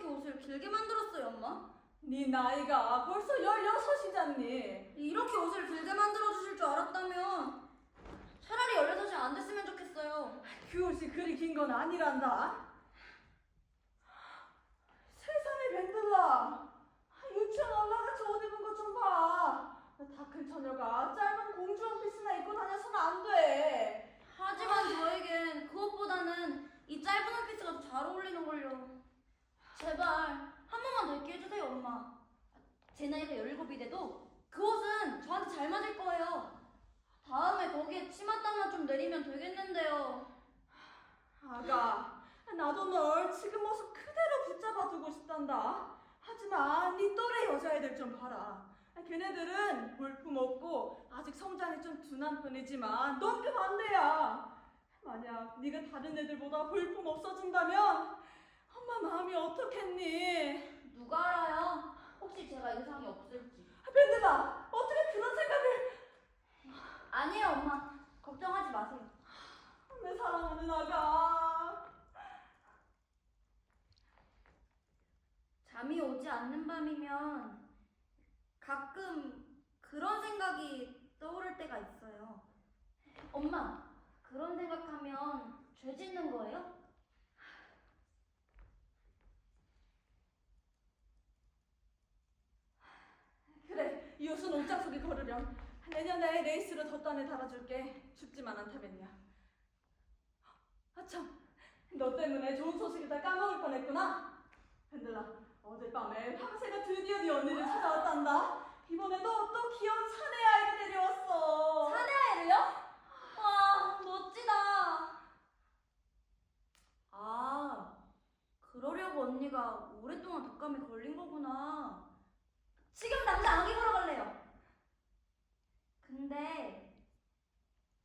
이렇게 옷을 길게 만들었어요, 엄마? 네 나이가 벌써 16이잖니. 이렇게 옷을 길게 만들어주실 줄 알았다면 차라리 16이 안 됐으면 좋겠어요. 그 옷이 그리 긴 건 아니란다. 세상에 밴들라. 유치원 올라가서 옷 입은 것 좀 봐. 다 큰 처녀가 짧은 공주 원피스나 입고 다녀서는 안 돼. 하지만 저에겐 그것보다는 이 짧은 원피스가 더 잘 어울리는걸요. 제발 한 번만 더 입게 해주세요, 엄마. 제 나이가 17이돼도 그 옷은 저한테 잘 맞을 거예요. 다음에 거기에 치맛단만 좀 내리면 되겠는데요. 아가, 나도 널 지금 모습 그대로 붙잡아두고 싶단다. 하지만 네 또래 여자애들 좀 봐라. 걔네들은 볼품 없고 아직 성장이 좀 둔한 편이지만 넌 그 반대야. 만약 네가 다른 애들보다 볼품 없어진다면 엄마 마음이 어떻겠니? 누가 알아요? 혹시 제가 의상이 없을지. 밴드가 어떻게 그런 생각을. 아니에요, 엄마. 걱정하지 마세요. 내 사랑하는 아가. 잠이 오지 않는 밤이면 가끔 그런 생각이 떠오를 때가 있어요. 엄마, 그런 생각하면 죄 짓는 거예요? 그래, 이 옷은 옷장 속에 걸으렴. 내년에 레이스로 덧단에 달아줄게. 춥지만 않다면요. 아참, 너 때문에 좋은 소식을 다 까먹을 뻔했구나. 밴들라, 어젯밤에 황새가 드디어 네 언니를 찾아왔단다. 이번에도 또 귀여운 사내 아이를 데려왔어. 사내아이를요? 와, 멋지다. 아, 그러려고 언니가 오랫동안 독감에 걸린 거구나. 지금 당장 아기 보러 갈래요. 근데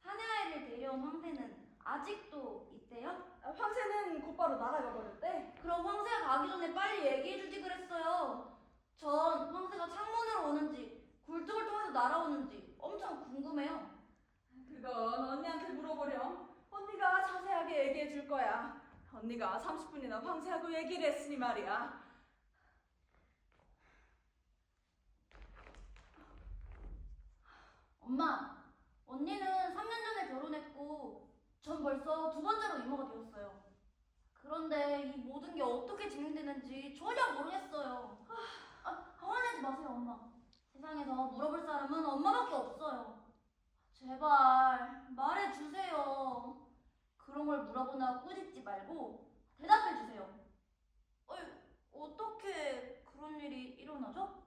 사내아이를 데려온 황새는 아직도 있대요? 황새는 곧바로 날아가 버렸대. 그럼 황새가 가기 전에 빨리 얘기해주지 그랬어요. 전 황새가 창문으로 오는지 굴뚝을 통해서 날아오는지 엄청 궁금해요. 그건 언니한테 물어보렴. 언니가 자세하게 얘기해 줄 거야. 언니가 30분이나 황새하고 얘기를 했으니 말이야. 엄마, 언니는 3년 전에 결혼했고 전 벌써 2번째로 이모가 되었어요. 그런데 이 모든 게 어떻게 진행되는지 전혀 모르겠어요. 화내지 마세요, 엄마. 세상에서 물어볼 사람은 엄마밖에 없어요. 제발 말해주세요. 그런 걸 물어보나 꾸짖지 말고 대답해주세요. 어떻게 그런 일이 일어나죠?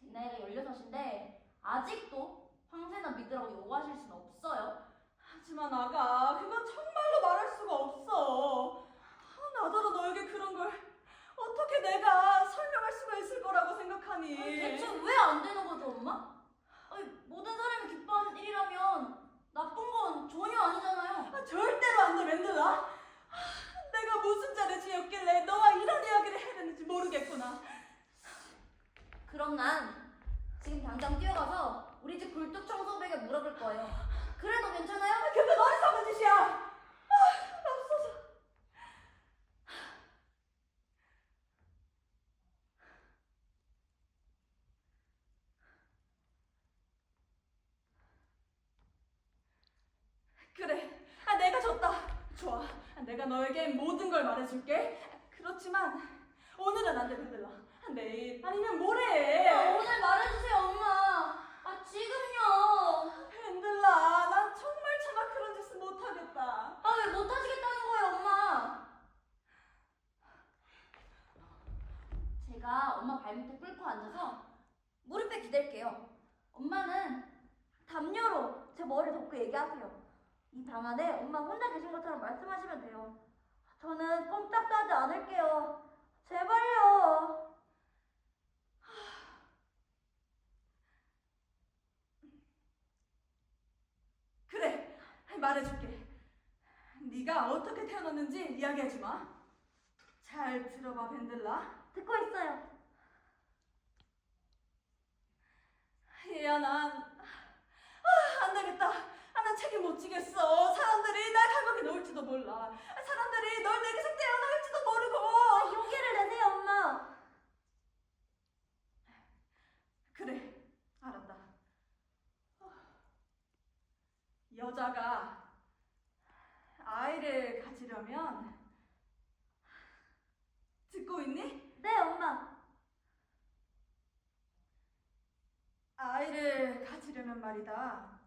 제 나이가 16인데 아직도 황새나 믿으라고 요구하실 수는 없어요. 하지만 아가, 그건 정말로 말할 수가 없어. 나더러 너에게 그런 걸 어떻게 내가 설명할 수가 있을 거라고 생각하니. 대체 왜 안 되는 거죠, 엄마? 모든 사람이 기뻐하는 일이라면 나쁜 건 전혀 아니잖아요. 절대로 안 돼, 맨들아. 내가 무슨 죄를 지었길래 너와 이런 이야기를 해야 되는지 모르겠구나. 그럼 난 지금 당장 뛰어가서 우리 집 굴뚝 청소부에게 물어볼 거예요. 그래도 괜찮아요? 그건 어리석은 짓이야. 맙소사. 그래, 내가 졌다. 좋아, 내가 너에게 모든 걸 말해줄게. 그렇지만 오늘은 안 돼, 밴들라. 내일 아니면 모레. 오늘 말해주세요, 엄마. 지금요. 밴들라, 난 정말 차마 그런 짓은 못하겠다. 왜 못하시겠다는 거예요, 엄마? 제가 엄마 발밑에 꿇고 앉아서 무릎에 기댈게요. 엄마는 담요로 제 머리를 덮고 얘기하세요. 이 방 안에 엄마 혼자 계신 것처럼 말씀하시면 돼요. 저는 꼼짝도 하지 않을게요. 제발요. 그래, 말해줄게. 네가 어떻게 태어났는지 이야기하지 마. 잘 들어봐, 밴들라. 듣고 있어요. 얘야, 안 되겠다. 난 책임 못 지겠어. 사람들이 날 감옥에 넣을지도 몰라. 사람들이 널 내게서 떼어나갈지도 모르고. 여자가 아이를 가지려면 듣고 있니? 네, 엄마. 아이를 가지려면 말이다.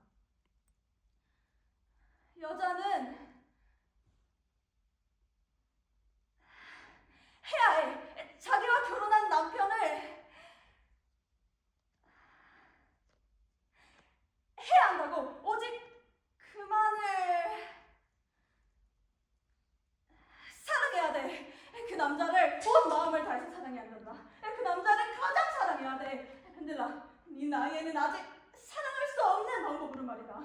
여자는 해야 해. 자기와 결혼한 남편을 해야 한다고. 오직 그만을 사랑해야 돼. 그 남자를 온 마음을 다해서 사랑해야 한단다. 그 남자를 가장 사랑해야 돼. 흔들라. 네 나이에는 아직 사랑할 수 없는 방법으로 말이다.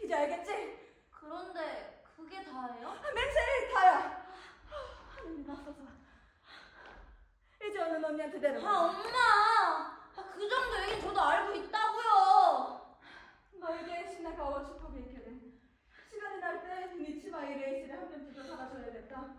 이제 알겠지? 그런데 그게 다예요? 맹세를 다야. 하늘이 낯서서. 이제 오는 언니한테 데려가. 엄마! 그 정도 얘기 저도 알고 있다고요. 너에게 신나가와 축복이 있거든. 시간이 날 때 네 치마 이 레이스를 한 편 뜯어 달아줘야겠다.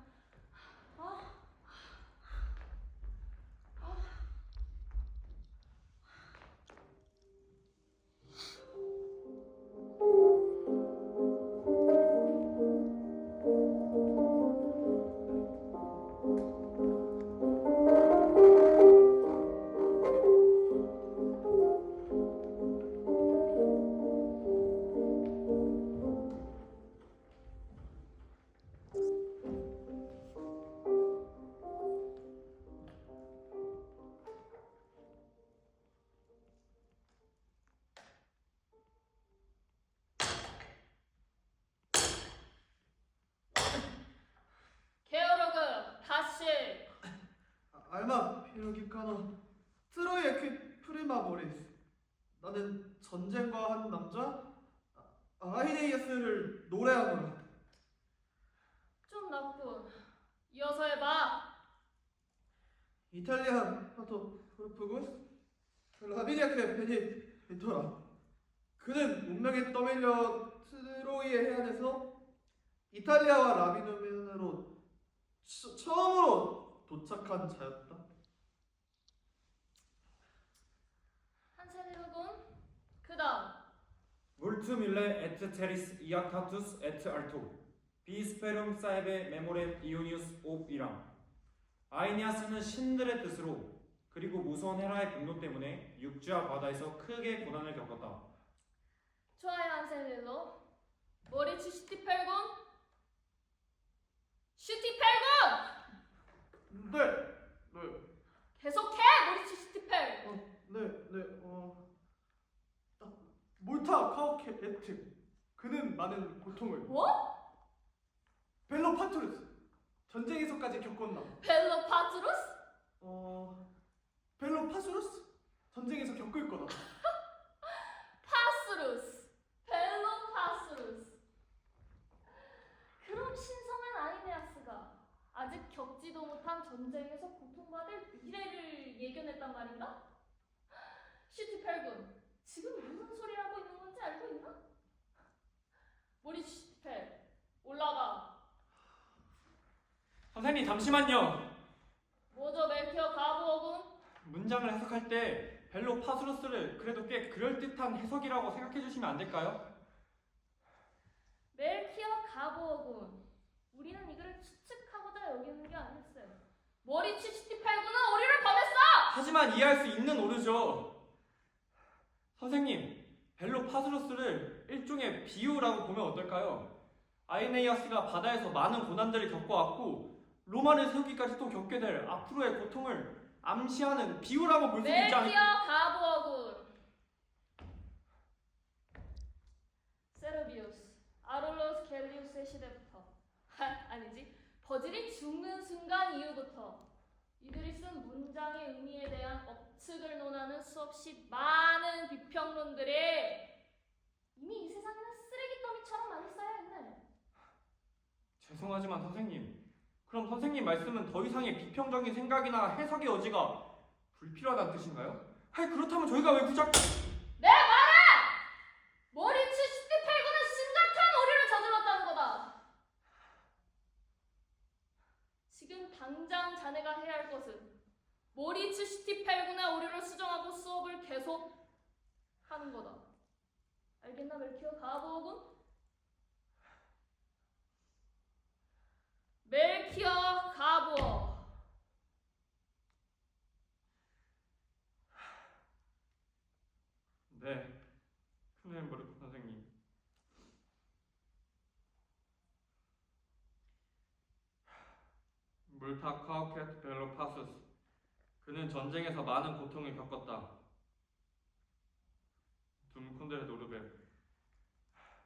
게오르그 다시. 알마 피로기카노 트로이의 퀴 프리마 모리스. 나는 전쟁과 한 남자 아이네이어스를 노래하노라. 좀 나쁜. 이어서 해봐. 이탈리안 파토 프로프구스 라비리아케 베니토라. 그는 운명에 떠밀려 트로이의 해안에서 이탈리아와 라비노면으로 처음으로 도착한 자였다. 한세리로군. 그다음. Vultum ille et teris iactatus et alto. Bisperum saepe memorem Ionius ob Iram. 아이니아스는 신들의 뜻으로 그리고 무서운 헤라의 분노 때문에 육지와 바다에서 크게 고난을 겪었다. 좋아요, 한세릴로. 모리츠 슈티펠군. 슈티펠군. 네, 네, 계속해, 모리츠 슈티펠. 몰타 카오케 에트. 그는 많은 고통을. 뭐? 벨로파투르스. 전쟁에서까지 겪었나? 벨로파트루스? 벨로파수루스? 전쟁에서 겪을 거다. 파스루스. 벨로파스루스. 그럼 신성한 아이네아스가 아직 겪지도 못한 전쟁에서 고통받을 미래를 예견했단 말인가? 슈티펠군, 지금 무슨 소리 하고 있는 건지 알고 있나? 모리 슈티펠, 올라가. 선생님 잠시만요. 뭐죠, 멜키어 가부어군? 문장을 해석할 때 벨로 파수로스를 그래도 꽤 그럴듯한 해석이라고 생각해 주시면 안 될까요? 멜키어 가부어군, 우리는 이거를 추측하고자 여기는 게 아니었어요. 모리츠 슈티펠군은 우리를 범했어! 하지만 이해할 수 있는 오류죠. 선생님, 벨로 파수로스를 일종의 비유라고 보면 어떨까요? 아이네이아스가 바다에서 많은 고난들을 겪어왔고 로마를 세우기까지 또 겪게 될 앞으로의 고통을 암시하는 비유라고 볼 수 있지 멜키어 않을까? 가부어군. 세르비우스, 아롤로스 갤리우스의 시대부터, 아니지, 버질이 죽는 순간 이후부터 이들이 쓴 문장의 의미에 대한 억측을 논하는 수없이 많은 비평론들이 이미 이 세상에는 쓰레기 더미처럼 많이 쌓여있네. 죄송하지만 선생님, 그럼 선생님 말씀은 더 이상의 비평적인 생각이나 해석의 여지가 불필요하다는 뜻인가요? 그렇다면 저희가 왜 구작... 내 말해! 모리츠 슈티펠군은 심각한 오류를 저질렀다는 거다. 지금 당장 자네가 해야 할 것은 모리츠 슈티펠군의 오류를 수정하고 수업을 계속 하는 거다. 알겠나, 멜키어 가부어군? 멜키어 가부어. 네, 크넨부르크 선생님. 물타 카우케트 벨로파수스. 그는 전쟁에서 많은 고통을 겪었다. 둠쿤데르 노르베.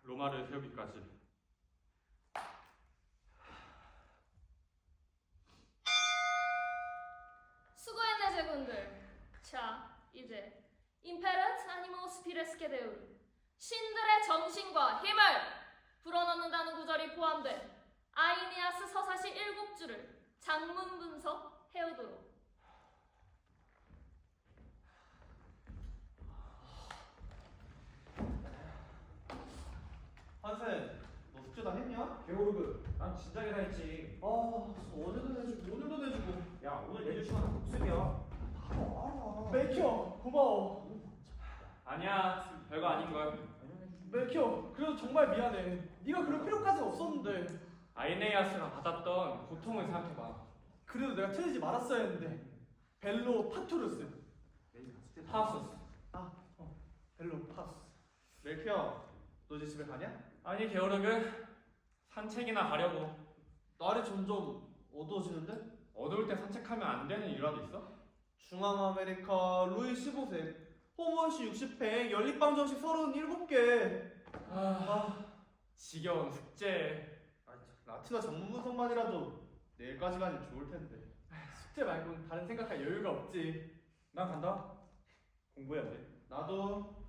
로마를 세우기까지. 수고했네 제군들. 자, 이제 임페르트 아니모 스피레스케 데우르. 신들의 정신과 힘을 불어넣는다는 구절이 포함된 아이니아스 서사시 7줄을 장문 분석 해오도록. 한세, 너 숙제 다 했냐? 게오르그, 난 진작에 다 했지. 어제도 내주고 오늘도 내주고. 야, 오늘 내줄 시간은 복습이야. 알아. 맥혀 고마워. 아니야, 별거 아닌걸. 맥혀 그래도 정말 미안해. 네가 그럴 필요까지는 없었는데. 아이네이아스가 받았던 고통을 생각해봐. 그래도 내가 틀리지 말았어야 했는데. 벨로 파투루스. 파수스. 벨로 파스. 멜키야, 너 이제 집에 가냐? 아니 게오르그, 산책이나 가려고. 날이 점점 어두워지는데? 어두울 때 산책하면 안 되는 일화도 있어? 중앙 아메리카 루이 15세 호모시 60회 연립방정식 37개. 지겨운 숙제. 라틴어 전문 분석만이라도 내일까지만 좋을 텐데. 숙제 말고는 다른 생각할 여유가 없지. 난 간다. 공부해야 돼. 나도.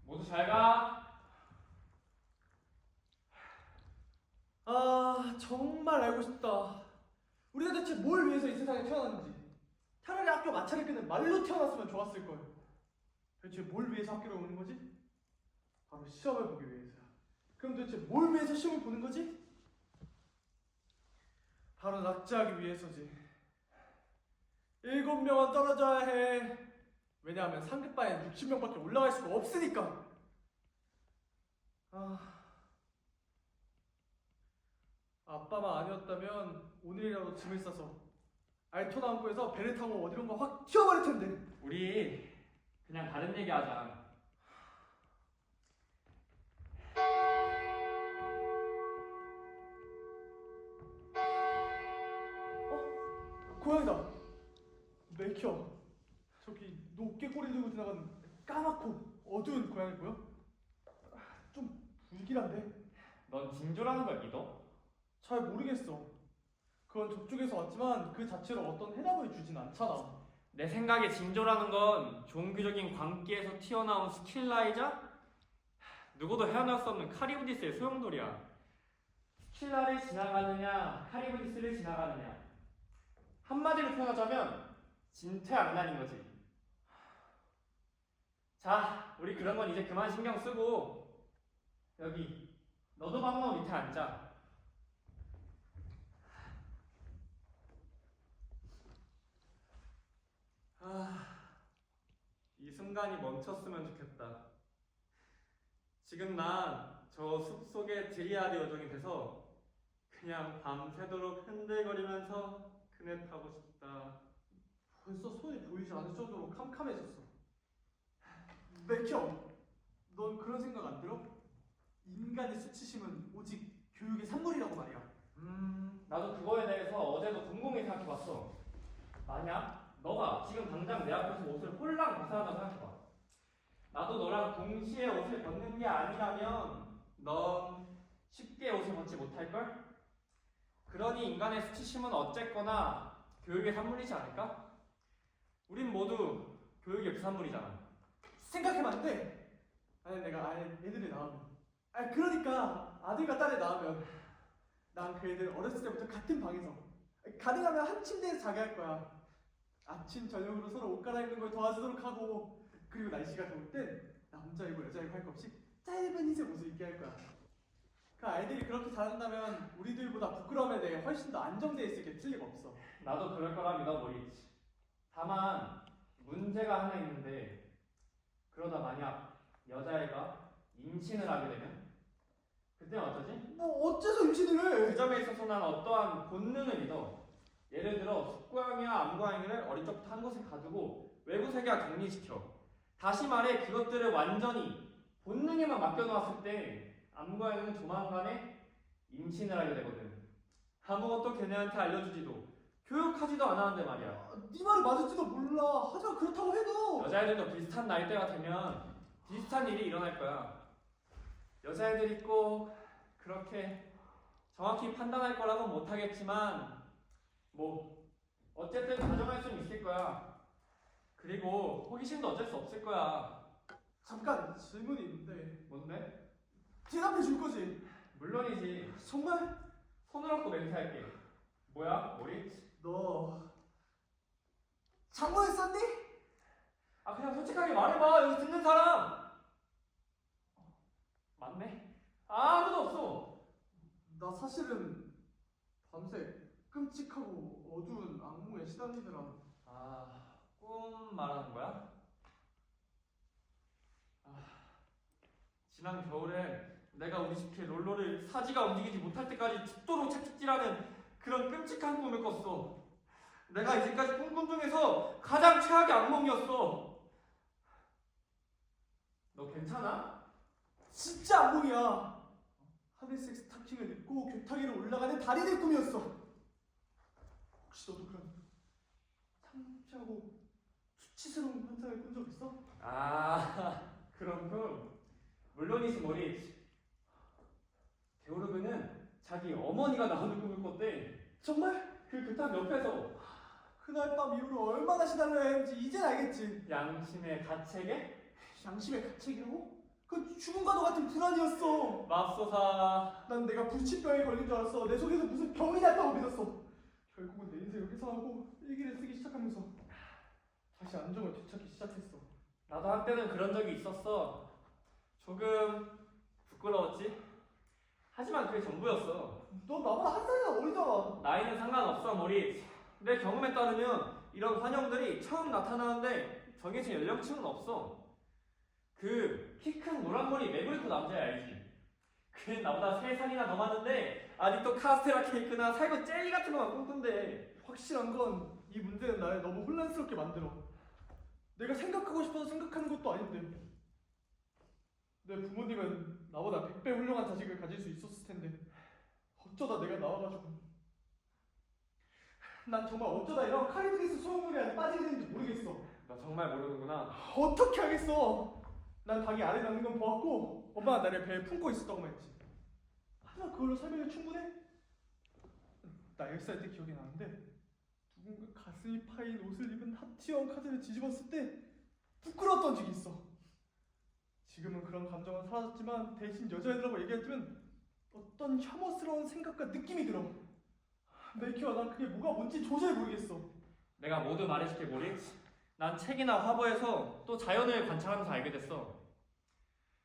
모두 잘 가. 정말 알고 싶다. 우리가 대체 뭘 위해서 이 세상에 태어났는지. 차라리 학교 마찰을 끄는 말로 태어났으면 좋았을 걸. 대체 뭘 위해서 학교를 오는 거지? 바로 시험을 보기 위해서야. 그럼 도대체 뭘 위해서 시험을 보는 거지? 바로 납치하기 위해서지. 7명은 떨어져야 해. 왜냐하면 상급반에 60명밖에 올라갈 수가 없으니까. 아빠만 아니었다면 오늘이라도 짐을 싸서 알토나항구에서 배를 타고 어디론가 확 튀어버릴 텐데. 우리 그냥 다른 얘기 하자. 고양이다. 맥혀. 저기 높게 꼬리 들고 지나가는 까맣고 어두운 고양이 보여? 좀 불길한데. 넌 징조라는 걸 믿어? 잘 모르겠어. 그건 저쪽에서 왔지만 그 자체로 어떤 해답을 주진 않잖아. 내 생각에 징조라는 건 종교적인 광기에서 튀어나온 스킬라이자? 누구도 헤어날 수 없는 카리우디스의 소용돌이야. 스킬라를 지나가느냐, 카리우디스를 지나가느냐. 한마디로 표현하자면 진퇴양난인 거지. 자, 우리 그런 건 이제 그만 신경 쓰고 여기 너도 방망 밑에 앉아. 이 순간이 멈췄으면 좋겠다. 지금 난 저 숲속의 드리아드 요정이 돼서 그냥 밤새도록 흔들거리면서 그네 타고 싶다. 벌써 손이 보이지 않을 정도로 캄캄해졌어. 맥혀, 넌 그런 생각 안 들어? 인간의 수치심은 오직 교육의 산물이라고 말이야. 나도 그거에 대해서 어제도 곰곰이 생각해봤어. 만약 너가 지금 당장 내 앞에서 옷을 홀랑 벗어난다고 생각해봐. 나도 너랑 동시에 옷을 벗는 게 아니라면 넌 쉽게 옷을 벗지 못할걸? 그러니 인간의 수치심은 어쨌거나 교육의 산물이지 않을까? 우린 모두 교육의 부산물이잖아. 생각해봤는데, 아니 내가 애들이 낳으면, 그러니까 아들과 딸을 낳으면, 난 그 애들 어렸을 때부터 같은 방에서, 가능하면 한 침대에서 자게 할 거야. 아침 저녁으로 서로 옷 갈아입는 걸 도와주도록 하고, 그리고 날씨가 더울 땐 남자이고 여자이고 할 것 없이 짧은 흰색 옷을 입게 할 거야. 그 아이들이 그렇게 자란다면 우리들보다 부끄러움에 대해 훨씬 더 안정돼 있을 게 틀림 없어. 나도 그럴 거라 믿어버리지. 다만 문제가 하나 있는데, 그러다 만약 여자애가 임신을 하게 되면 그땐 어쩌지? 뭐 어째서 임신을 그 해? 점에 있어서 난 어떠한 본능을 믿어. 예를 들어 숙고양이와 암고양이를 어릴 적부터 한 곳에 가두고 외부 세계와 격리시켜. 다시 말해 그것들을 완전히 본능에만 맡겨놓았을 때 암고양이는 조만간에 임신을 하게 되거든. 아무것도 걔네한테 알려주지도 교육하지도 않았는데 말이야. 네 말이 맞을지도 몰라. 하지만 그렇다고 해도 여자애들도 비슷한 나이대가 되면 비슷한 일이 일어날 거야. 여자애들이 꼭 그렇게 정확히 판단할 거라고 못하겠지만 뭐 어쨌든 가정할 수는 있을 거야. 그리고 호기심도 어쩔 수 없을 거야. 잠깐 질문이 있는데 뭔데? 대답해 줄 거지? 물론이지. 정말? 손을 얹고 맹세할게. 뭐야? 머리? 너 장모였었니? 아 그냥 솔직하게 말해봐. 여기 듣는 사람. 맞네. 아무도 없어. 나 사실은 밤새 끔찍하고 어두운 악몽에 시달리느라 꿈 말하는 거야? 지난 겨울에 내가 우리 집에 롤러를 사지가 움직이지 못할 때까지 죽도록 채찍질하는 그런 끔찍한 꿈을 꿨어. 내가 이제까지 꿈꾼 중에서 가장 최악의 악몽이었어. 너 괜찮아? 진짜 악몽이야. 하늘색 스타킹을 입고 교탁 위로 올라가는 달인의 꿈이었어. 혹시 너도 그런 창피하고 수치스러운 환상을 꾼 적 있어? 그런 꿈. 물론이지 모리. 게오르그는 자기 어머니가 나오는 꿈을 꿨대. 정말? 그 교탁 옆에서. 그날 밤 이후로 얼마나 시달려야 했는지 이젠 알겠지. 양심의 가책에 양심의 가책이라고? 그 죽음과도 같은 불안이었어. 맙소사. 난 내가 불치병에 걸린 줄 알았어. 내 속에서 무슨 병이 났다고 믿었어. 결국은 내 인생을 회상하고 일기를 쓰기 시작하면서 다시 안정을 되찾기 시작했어. 나도 한때는 그런 적이 있었어. 조금 부끄러웠지? 하지만 그게 전부였어. 너 나보다 한 살이나 어리잖아. 나이는 상관없어, 모리. 내 경험에 따르면 이런 환영들이 처음 나타나는데 정해진 연령층은 없어. 그 키 큰 노란 머리 매블리코 남자야, 알지? 걔는 나보다 3살이나 더 많은데 아직도 카스테라 케이크나 살구 젤리 같은 거만 꿈꾼대. 확실한 건 이 문제는 날 너무 혼란스럽게 만들어. 내가 생각하고 싶어서 생각하는 것도 아닌데. 내 부모님은 나보다 100배 훌륭한 자식을 가질 수 있었을 텐데 어쩌다 내가 나와가지고 난 정말 어쩌다 이런 카리브리스 소용돌이 안에 빠지게 됐는지 모르겠어. 너 정말 모르는구나. 어떻게 하겠어? 난 닭이 알을 낳는 건 보았고 엄마가 나를 배에 품고 있었다고만 했지. 하지만 그걸로 살면서 충분해? 나 10살 때 기억이 나는데 누군가 가슴이 파인 옷을 입은 하티원 카드를 뒤집었을 때 부끄러웠던 적이 있어. 지금은 그런 감정은 사라졌지만 대신 여자애들하고 얘기할 때면 어떤 혐오스러운 생각과 느낌이 들어. 메이키와 난 그게 뭔지 도저히 모르겠어. 내가 모두 말해줄게, 모리. 난 책이나 화보에서 또 자연을 관찰하면서 알게 됐어.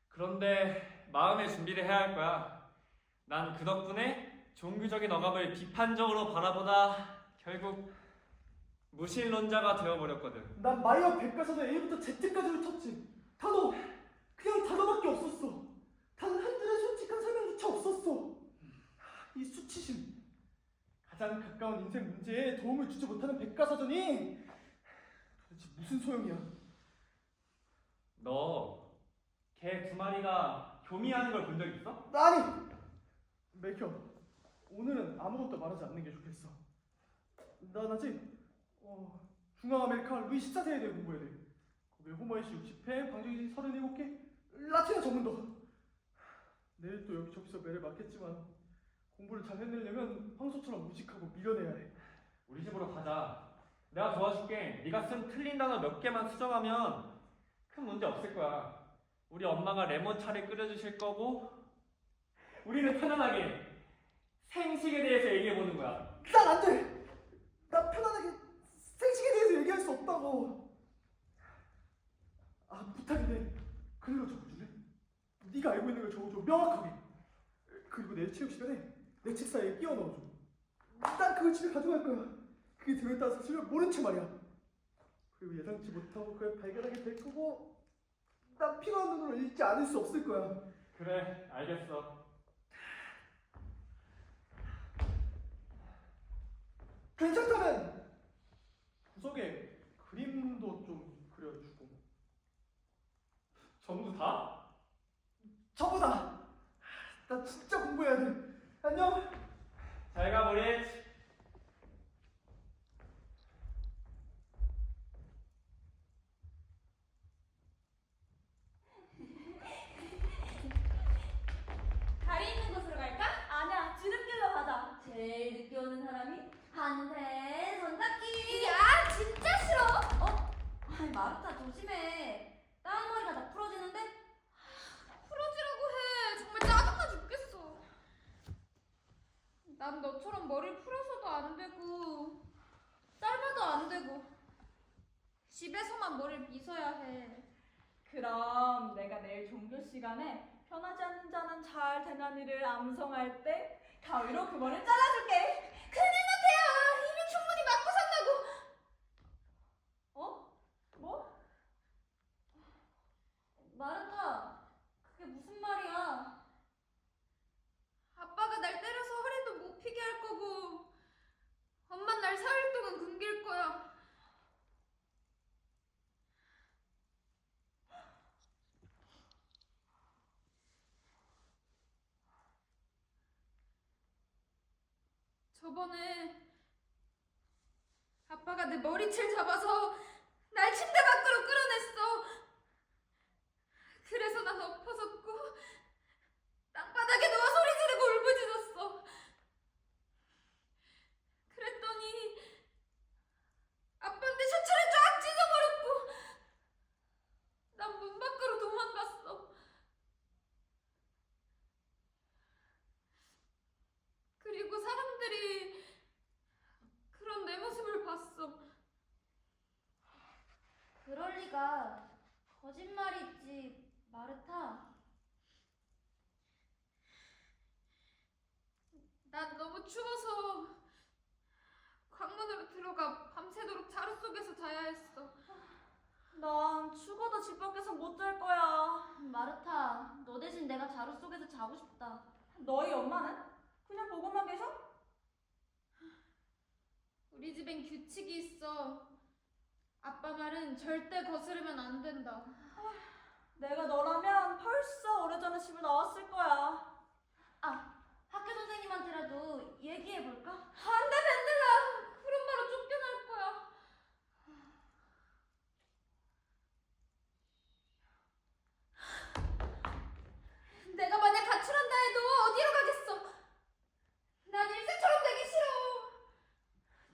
그런데 마음의 준비를 해야 할 거야. 난 그 덕분에 종교적인 억압을 비판적으로 바라보다 결국 무신론자가 되어버렸거든. 난 마이어 백과사전 A부터 Z까지를 쳤지. 단어! 그냥 단어밖에 없었어. 단 한 줄의 솔직한 설명조차 없었어. 이 수치심. 가장 가까운 인생 문제에 도움을 주지 못하는 백과사전이 도대체 무슨 소용이야? 너 개 2마리가 교미하는 걸 본 적 있어? 아니! 맥혀, 오늘은 아무것도 말하지 않는 게 좋겠어. 난 아직 중앙아메리카 루이 14세에 대해 공부해야 돼. 거기에 호모에시 60회, 방정식 37개, 라틴어 전문도. 내일 또 여기저기서 매를 맞겠지만 공부를 잘 해내려면 황소처럼 무식하고 미련해야 해. 우리 집으로 가자. 내가 도와줄게. 네가 쓴 틀린 단어 몇 개만 수정하면 큰 문제 없을 거야. 우리 엄마가 레몬차를 끓여주실 거고 우리는 편안하게 생식에 대해서 얘기해보는 거야. 난 안 돼! 나 편안하게 생식에 대해서 얘기할 수 없다고. 부탁인데 그걸 적어줄래? 네가 알고 있는 걸 적어줘, 명확하게. 그리고 내일 체육 시간에 내 책 사이에 끼워 넣어줘. 난 그걸 집에 가져갈 거야. 그게 들어있다는 사실을 모른 채 말이야. 그리고 예상치 못하고 그걸 발견하게 될 거고 난 피로한 눈으로 읽지 않을 수 없을 거야. 그래, 알겠어. 진짜 공부해야 돼. 안녕. 잘 가, 모릿. 다리 있는 곳으로 갈까? 아니야, 지름길로 가자. 제일 늦게 오는 사람이 한세 손잡기. 야, 진짜 싫어. 아니 마르타 조심해. 까만 머리가 다 풀어지는데. 풀어지라고 해. 정말 짜증나 죽겠어. 난 너처럼 머리를 풀어서도 안 되고 짧아도 안 되고 집에서만 머리를 빗어야 해. 그럼 내가 내일 종교 시간에 편하지 않는 자는 잘 되나니를 암송할 때 가위로 그 머리를 잘라줄게. 큰일 났대요. 이미 충분히 맞고 산다고. 뭐? 마르타, 그게 무슨 말이야? 아빠가 날 때려서 허리도 못 피게 할 거고 엄마는 날 4일 동안 굶길 거야. 저번에 아빠가 내 머리채 잡아서 날 침대 밖으로 끌어냈어. 그래서 난 엎어졌고 땅바닥에 누워 소리 지르고 울부짖었어. 그랬더니 아빠한테 셔츠를 쫙 찢어버렸고 난 문 밖으로 도망갔어. 그리고 사람들이 그런 내 모습을 봤어. 그럴 리가. 거짓말이지, 마르타. 난 너무 추워서 광문으로 들어가 밤새도록 자루 속에서 자야 했어. 난 죽어도 집 밖에서 못 잘 거야. 마르타, 너 대신 내가 자루 속에서 자고 싶다. 너희 엄마는? 그냥 보고만 계셔? 우리 집엔 규칙이 있어. 아빠 말은 절대 거스르면 안 된다. 내가 너라면 벌써 오래전에 집을 나왔을 거야. 학교 선생님한테라도 얘기해볼까? 안 돼, 밴들라. 그런 말로 쫓겨날 거야. 내가 만약 가출한다 해도 어디로 가겠어? 난 일세처럼 되기 싫어.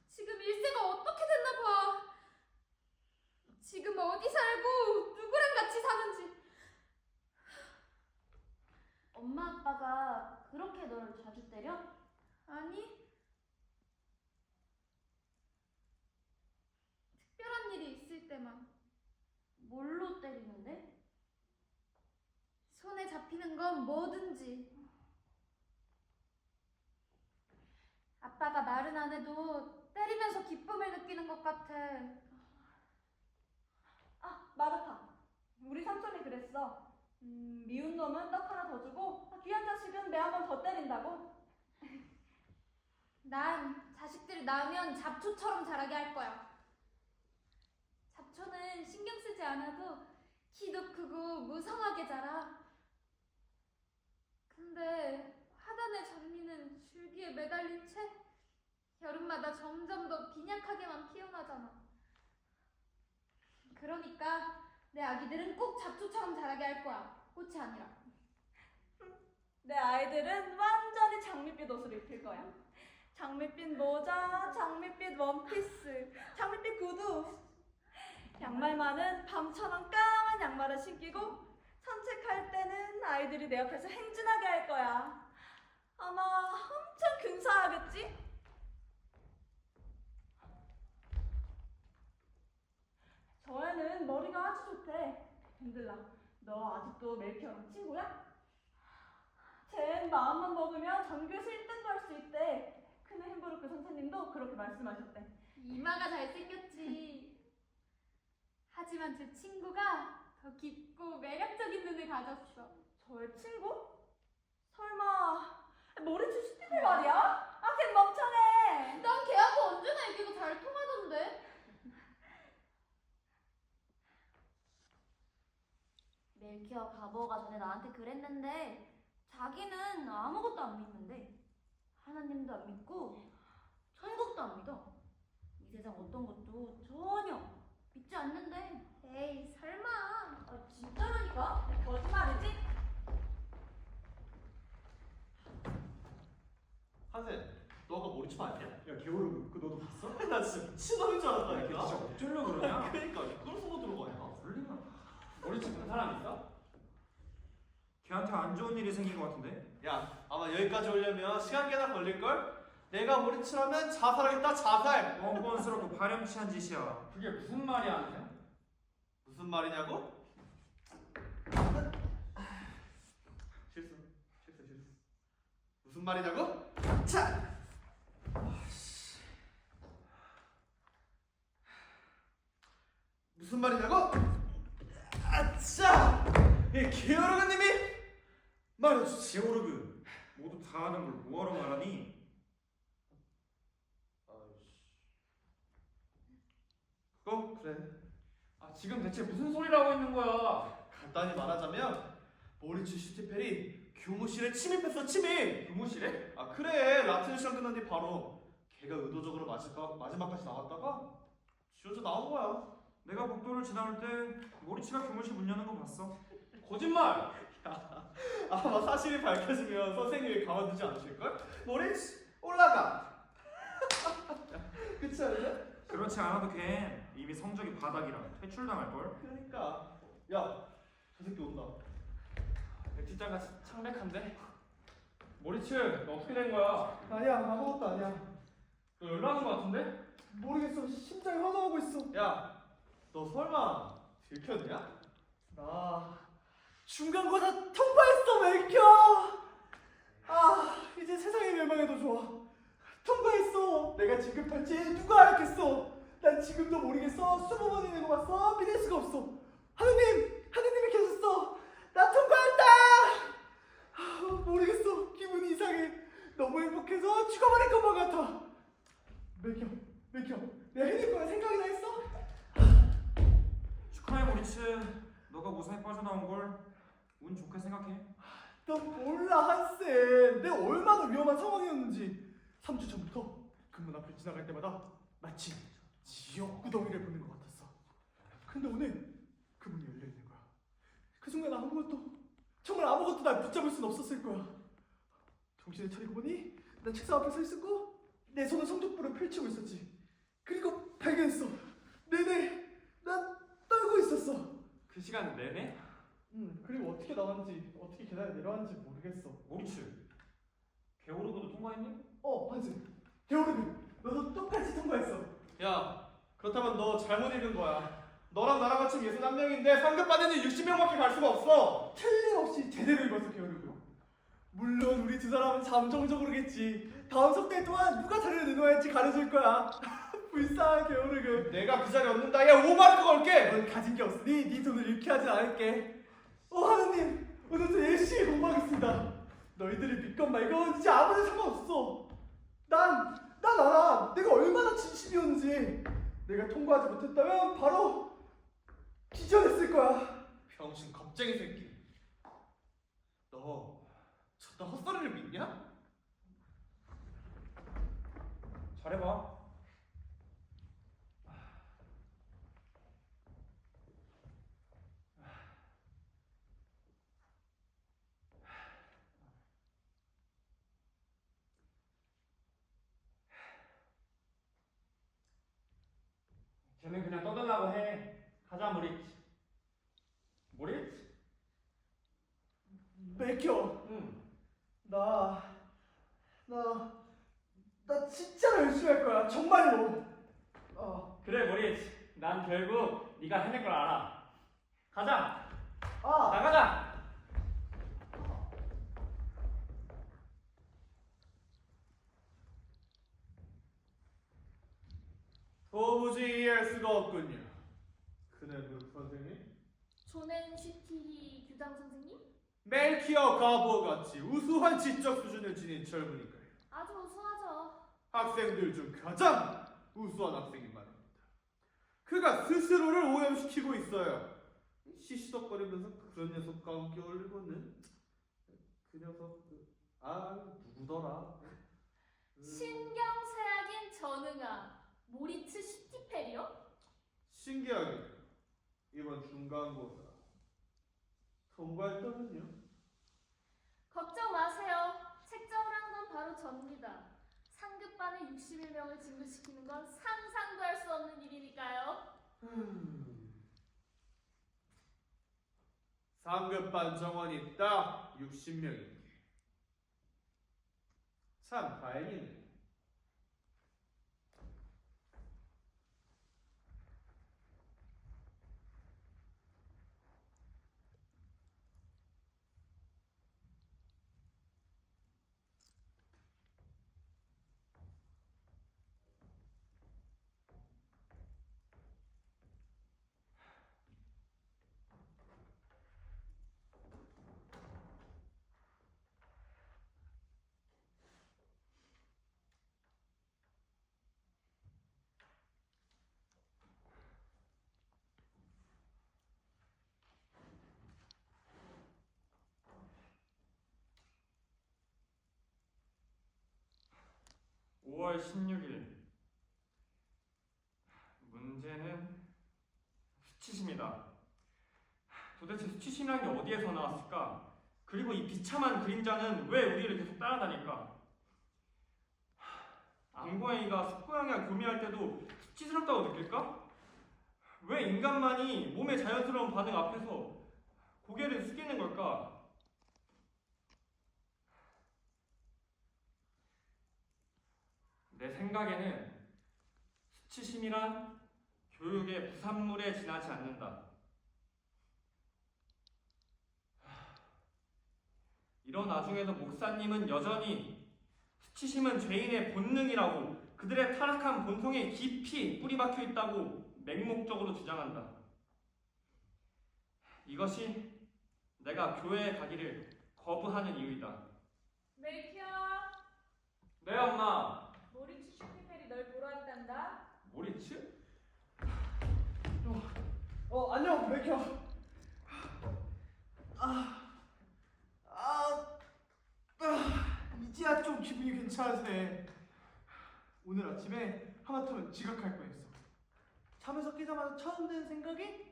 지금 일세가 어떻게 됐나 봐. 지금 어디 살고 누구랑 같이 사는지. 엄마 아빠가 그렇게 너를 자주 때려? 아니, 특별한 일이 있을 때만. 뭘로 때리는데? 손에 잡히는 건 뭐든지. 아빠가 말은 안 해도 때리면서 기쁨을 느끼는 것 같아. 마르타. 우리 삼촌이 그랬어. 미운 놈은 떡 하나 더 주고 귀한 자식은 매 한 번 더 때린다고. 난 자식들이 낳으면 잡초처럼 자라게 할 거야. 잡초는 신경 쓰지 않아도 키도 크고 무성하게 자라. 근데 화단의 장미는 줄기에 매달린 채 여름마다 점점 더 빈약하게만 피어나잖아. 그러니까 내 아기들은 꼭 잡초처럼 자라게 할 거야. 꽃이 아니라. 내 아이들은 완전히 장밋빛 옷을 입힐 거야. 장밋빛 모자, 장밋빛 원피스, 장밋빛 구두. 양말만은 밤처럼 까만 양말을 신기고 산책할 때는 아이들이 내 옆에서 행진하게 할 거야. 아마 엄청 근사하겠지? 저 애는 머리가 아주 좋대. 밴들라, 너 아직도 멜키어랑 친구야? 쟨 마음만 먹으면 전교에서 1등도 할 수 있대. 큰 햄부르크 선생님도 그렇게 말씀하셨대. 이마가 잘생겼지. 하지만 제 친구가 더 깊고 매력적인 눈을 가졌어. 저의 친구? 설마 모리츠 스티브 말이야? 걔 멍청해. 난 걔하고 언제나 얘기가 잘 통하던데. 멜키어 바보가 전에 나한테 그랬는데 자기는 아무것도 안 믿는데 하나님도 안 믿고 천국도 안 믿어. 이 세상 어떤 것도 전혀 믿지 않는데. 에이, 설마. 아, 진짜라니까? 거짓말이지? 한세, 너가 모리치마 아니야? 야 개오르그 그 너도 봤어? 나 진짜 미친놈인 줄 알았다니까. 진짜 어쩌려고 그러냐? 그러니까 이걸 보고 들어가냐? 불리나? 머리 찍는 사람 있어? 걔한테 안 좋은 일이 생긴 것 같은데? 야, 아마 여기까지 오려면 시간 꽤나 걸릴걸? 내가 모리치라면 자살하겠다, 자살! 뻔뻔스럽고 파렴치한 짓이야. 그게 무슨 말이야, 한테? 무슨 말이냐고? 실수. 무슨 말이냐고? 자! 무슨 말이냐고? 아차! 이 기어로그님이 말해주지. 제오르그 모두 다 아는 걸 뭐하러 말하니? 그거? 그래. 아 지금 대체 무슨 소리를 하고 있는 거야? 간단히 말하자면 모리츠 슈티펠이 교무실에 침입했어, 침입! 교무실에? 아 그래, 라틴 시간 끝난 뒤 바로 걔가 의도적으로 마지막까지 나왔다가 지워져 나온 거야. 내가 복도를 지나올 때 모리치가 교무실 문 여는 거 봤어. 거짓말! 아마 사실이 밝혀지면 선생님이 가만두지 않으실걸? 모리츠 올라가! 그치 않냐? 그렇지 않아도 걔 이미 성적이 바닥이라 퇴출당할걸? 그러니까 야, 저 새끼 온다. 백지장같이 창백한데? 모리츠 너 어떻게 된 거야? 아니야 아무것도 아니야. 너 연락한 거 같은데? 모르겠어. 심장이 화나고 있어. 야, 너 설마 들켰냐? 나 중간고사 통과했어. 맥혀. 아 이제 세상이 멸망해도 좋아. 통과했어. 내가 진급할지 누가 알겠어. 난 지금도 모르겠어. 20번 있는 거 봤어. 믿을 수가 없어. 하느님이 계셨어. 나 통과했다. 모르겠어. 기분이 이상해. 너무 행복해서 죽어버릴 것만 같아. 맥혀. 내가 해낼 거야 생각이나 했어? 축하해 모리츠. 너가 무사히 빠져나온 걸 운 좋게 생각해. 넌 몰라 한쌤. 내가 얼마나 위험한 상황이었는지. 3주 전부터 근문 앞을 지나갈 때마다 마치 지옥 구덩이를 보는 것 같았어. 근데 오늘 그 문이 열려 있는 거야. 그 순간 정말 아무것도 날 붙잡을 순 없었을 거야. 정신을 차리고 보니 난 책상 앞에 서 있었고 내 손은 성적표를 펼치고 있었지. 그리고 발견했어. 내내 난 떨고 있었어. 그 시간 내내? 그리고 어떻게 나왔는지 어떻게 계단에 내려왔는지 모르겠어. 모리츠 개오르고도 통과했니? 한쌤. 개오르그 너도 똑같이 통과했어. 야, 그렇다면 너 잘못 읽은 거야. 너랑 나랑 같이 61명인데 상급 받는 애 60명밖에 갈 수가 없어. 틀림없이 제대로 읽었어 개오르그. 물론 우리 두 사람은 잠정적으로겠지. 다음 석달 동안 누가 자리를 내놓아야 할지 가려줄 거야. 불쌍한 개오르그. 내가 그 자리에 없는다. 야, 5마르크 걸게. 넌 가진 게 없으니 네 돈을 잃게 하진 않을게. 하느님, 오늘도 열심히 공부하겠습니다. 너희들이 믿건 말건 이제 아무런 상관없어. 난 알아. 내가 얼마나 진심이었는지. 내가 통과하지 못했다면 바로 기절했을 거야. 병신 겁쟁이 새끼. 너 저딴 헛소리를 믿냐? 잘해봐. 쟤는 그냥 떠들라고 해. 가자 모리츠. 모리츠? 맥혀. 응. 나 진짜로 열심히 할 거야. 정말로. 그래 모리츠. 난 결국 네가 해낼 걸 알아. 가자. 아. 나가자. 도무지 이해할 수가 없군요. 그네브 선생님? 조넨 슈티 교장 선생님? 멜키어 가부와 같이 우수한 지적 수준을 지닌 젊은이까요. 아주 우수하죠. 학생들 중 가장 우수한 학생이 말입니다. 그가 스스로를 오염시키고 있어요. 시시덕거리면서 그런 녀석과 함께 어울리고는 그 녀석 누구더라? 신경쇠약인 전응아 모리츠 슈티페리요? 신기하게 이번 중간고사 통과했더군요. 걱정 마세요. 책정을 한 건 바로 접니다. 상급반에 61명을 진급시키는 건 상상도 할 수 없는 일이니까요. 상급반 정원이 딱 60명인데 참 다행이네. 5월 16일. 문제는 수치심이다. 도대체 수치심이란 게 어디에서 나왔을까? 그리고 이 비참한 그림자는 왜 우리를 계속 따라다닐까? 암고양이가 습고양이와 교미할 때도 수치스럽다고 느낄까? 왜 인간만이 몸의 자연스러운 반응 앞에서 고개를 숙이는 걸까? 내 생각에는 수치심이란 교육의 부산물에 지나지 않는다. 이런 와중에도 목사님은 여전히 수치심은 죄인의 본능이라고, 그들의 타락한 본성에 깊이 뿌리 박혀 있다고 맹목적으로 주장한다. 이것이 내가 교회에 가기를 거부하는 이유이다. 메이키야, 네, 엄마. 모리츠 슈티페리 널 보러 왔단다. 모리츠? 안녕, 맥혀. 이제야 좀 기분이 괜찮으네. 오늘 아침에 하마터면 지각할 뻔했어. 잠에서 깨자마자 처음 드는 생각이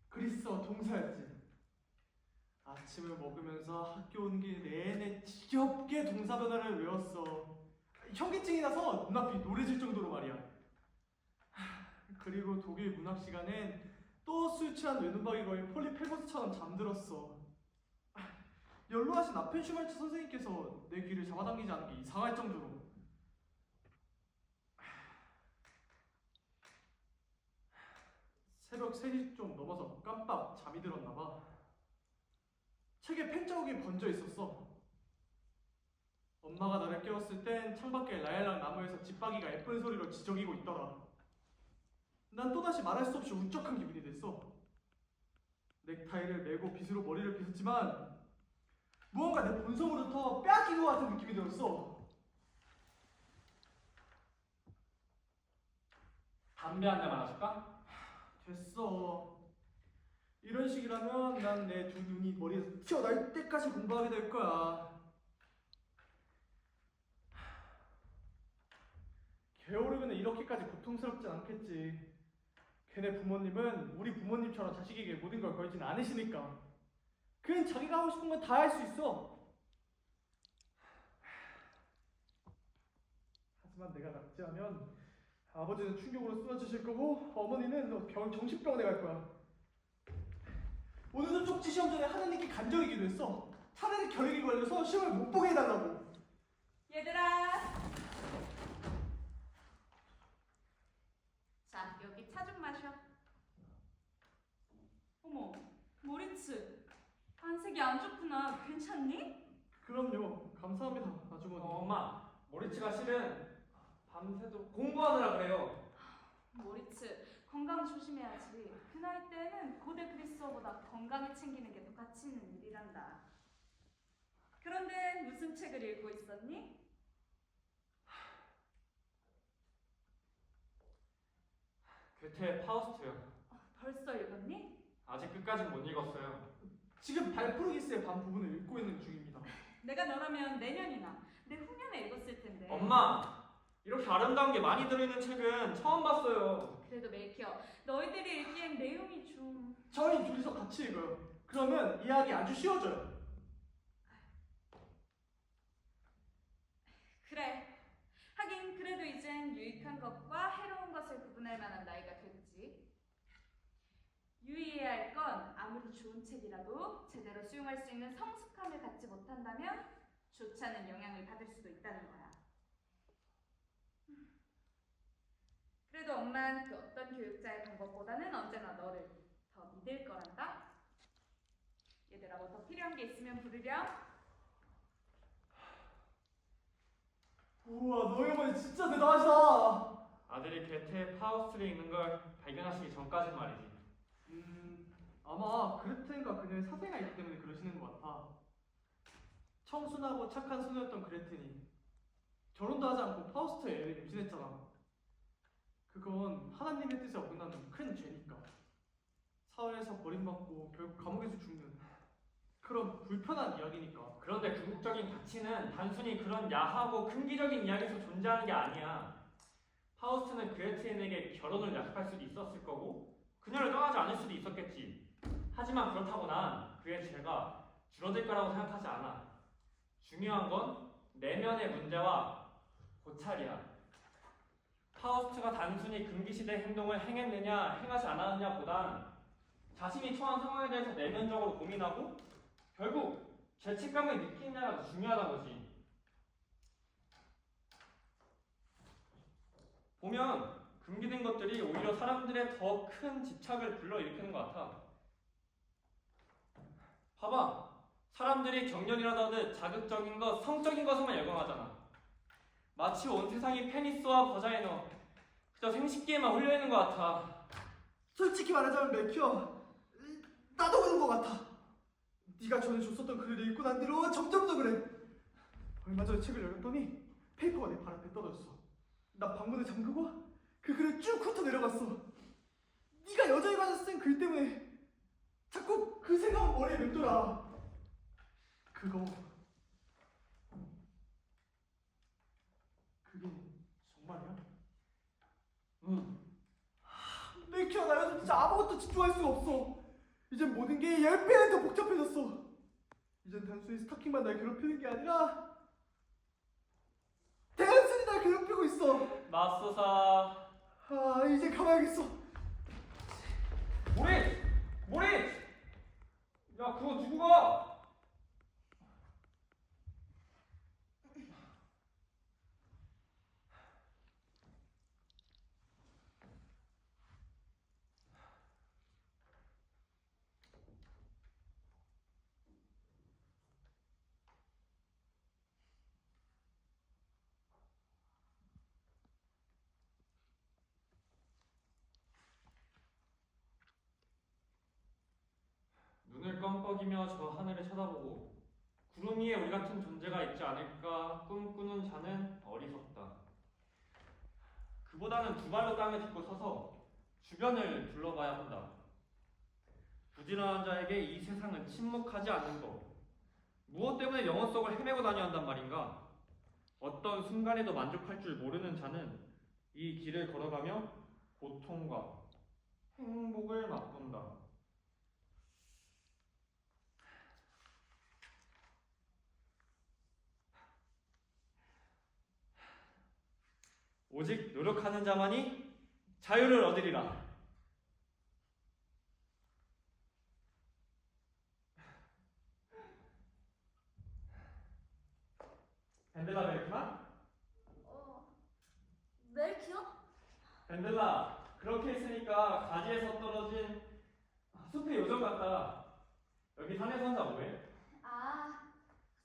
그리스어 동사였지. 아침을 먹으면서 학교 온 길 내내 지겹게 동사 변화를 외웠어. 현기증이 나서 눈앞이 노래질 정도로 말이야. 그리고 독일 문학 시간엔 또 술 취한 외눈박이 거인 폴리 페고스처럼 잠들었어. 연로하신 아펜슈말츠 선생님께서 내 귀를 잡아당기지 않은 게 이상할 정도로. 새벽 3시 좀 넘어서 깜빡 잠이 들었나 봐. 책에 펜 자국이 번져 있었어. 엄마가 나를 깨웠을 땐 창밖에 라일락 나무에서 집박이가 예쁜 소리로 지저귀고 있더라. 난 또다시 말할 수 없이 울적한 기분이 됐어. 넥타이를 메고 빗으로 머리를 빗었지만 무언가 내 본성으로부터 빼앗긴 것 같은 느낌이 들었어. 담배 한 대만 하실까? 됐어. 이런 식이라면 난 내 두 눈이 머리에서 튀어나올 때까지 공부하게 될 거야. 게으르면 이렇게까지 고통스럽진 않겠지. 걔네 부모님은 우리 부모님처럼 자식에게 모든 걸 걸진 않으시니까. 그냥 자기가 하고 싶은 건 다 할 수 있어. 하지만 내가 낙제하면 아버지는 충격으로 쓰러지실 거고 어머니는 정신병원에 갈 거야. 오늘도 쪽지 시험 전에 하나님께 간절히 기도했어. 차라리 결핵이 걸려서 시험을 못 보게 해달라고. 얘들아. 자, 여기 차 좀 마셔. 어머, 모리츠. 안색이 안 좋구나. 괜찮니? 그럼요. 감사합니다, 아주머니. 엄마, 모리츠가 실은 밤새도록 공부하느라 그래요. 모리츠, 건강 조심해야지. 그 나이 때는 고대 그리스어보다 건강을 챙기는 게 더 가치 있는 일이란다. 그런데 무슨 책을 읽고 있었니? 괴테의 파우스트요. 벌써 읽었니? 아직 끝까진 못 읽었어요. 지금 발프루기스의 반 부분을 읽고 있는 중입니다. 내가 너라면 내년이나 내후년에 읽었을 텐데. 엄마, 이렇게 아름다운 게 많이 들어있는 책은 처음 봤어요. 그래도 메이키어, 너희들이 읽기엔 내용이 좀... 저희 둘이서 같이 읽어요. 그러면 이해하기 아주 쉬워져요. 그래. 하긴 그래도 이젠 유익한 것과 해로운 것을 구분할 만한 나이가 됐지. 유의해야 할 건 아무리 좋은 책이라도 제대로 수용할 수 있는 성숙함을 갖지 못한다면 좋지 않은 영향을 받을 수도 있다는 거야. 그래도 엄만 그 어떤 교육자의 방법보다는 언제나 너를 더 믿을 거란다. 얘들아, 뭐 더 필요한 게 있으면 부르렴. 우와, 너희 어머니 진짜 대단하시다. 아들이 게테의 파우스트를 읽는 걸 발견하시기 전까진 말이지. 아마 그레텐과 그녀의 사생아 있기 때문에 그러시는 것 같아. 청순하고 착한 소녀였던 그레텐이 결혼도 하지 않고 파우스트의 애를 임신했잖아. 그건 하나님의 뜻에 어긋나는 큰 죄니까. 사회에서 버림받고 결국 감옥에서 죽는 그런 불편한 이야기니까. 그런데 궁극적인 가치는 단순히 그런 야하고 금기적인 이야기에서 존재하는 게 아니야. 파우스트는 그레텐에게 결혼을 약속할 수도 있었을 거고 그녀를 떠나지 않을 수도 있었겠지. 하지만 그렇다고 난 그의 죄가 줄어들 거라고 생각하지 않아. 중요한 건 내면의 문제와 고찰이야. 파우스트가 단순히 금기시대 행동을 행했느냐 행하지 않았느냐 보단 자신이 처한 상황에 대해서 내면적으로 고민하고 결국 죄책감을 느끼느냐가 더 중요하단 거지. 보면 금기된 것들이 오히려 사람들의 더 큰 집착을 불러일으키는 것 같아. 봐봐. 사람들이 경련이라도 하듯 자극적인 것, 성적인 것에만 열광하잖아. 마치 온 세상이 페니스와 버자이너, 그저 생식기에만 홀려있는 것 같아. 솔직히 말하자면 맥혀, 나도 그런 것 같아. 네가 전에 줬었던 글을 읽고 난 뒤로 점점 더 그래. 얼마 전에 책을 열었더니 페이퍼가 내 발 앞에 떨어졌어. 나 방문을 잠그고 그 글을 쭉 훑어 내려갔어. 네가 여자에 관해서 쓴 글 때문에 자꾸 그 생각은 머리에 맴돌아. 그거 그게 정말이야? 응. 맥혀, 나 요즘 진짜 아무것도 집중할 수가 없어. 이젠 모든 게 10배는 더 복잡해졌어. 이젠 단순히 스토킹만 날 괴롭히는 게 아니라 대한순이 날 괴롭히고 있어. 맙소사. 아, 이제 가봐야겠어. 모릿! 모릿! 야, 그거 두고 가! 눈을 껌뻑이며 저 하늘을 쳐다보고 구름 위에 우리 같은 존재가 있지 않을까 꿈꾸는 자는 어리석다. 그보다는 두 발로 땅을 딛고 서서 주변을 둘러봐야 한다. 부지런한 자에게 이 세상은 침묵하지 않는 것. 무엇 때문에 영혼 속을 헤매고 다녀야 한단 말인가? 어떤 순간에도 만족할 줄 모르는 자는 이 길을 걸어가며 고통과 행복을 맛본다. 오직 노력하는 자만이 자유를 얻으리라. 벤델라 벨크만? 멜키요? 벤델라, 그렇게 있으니까 가지에서 떨어진 숲의 요정 같다. 여기 산에서 혼자 뭐해? 아,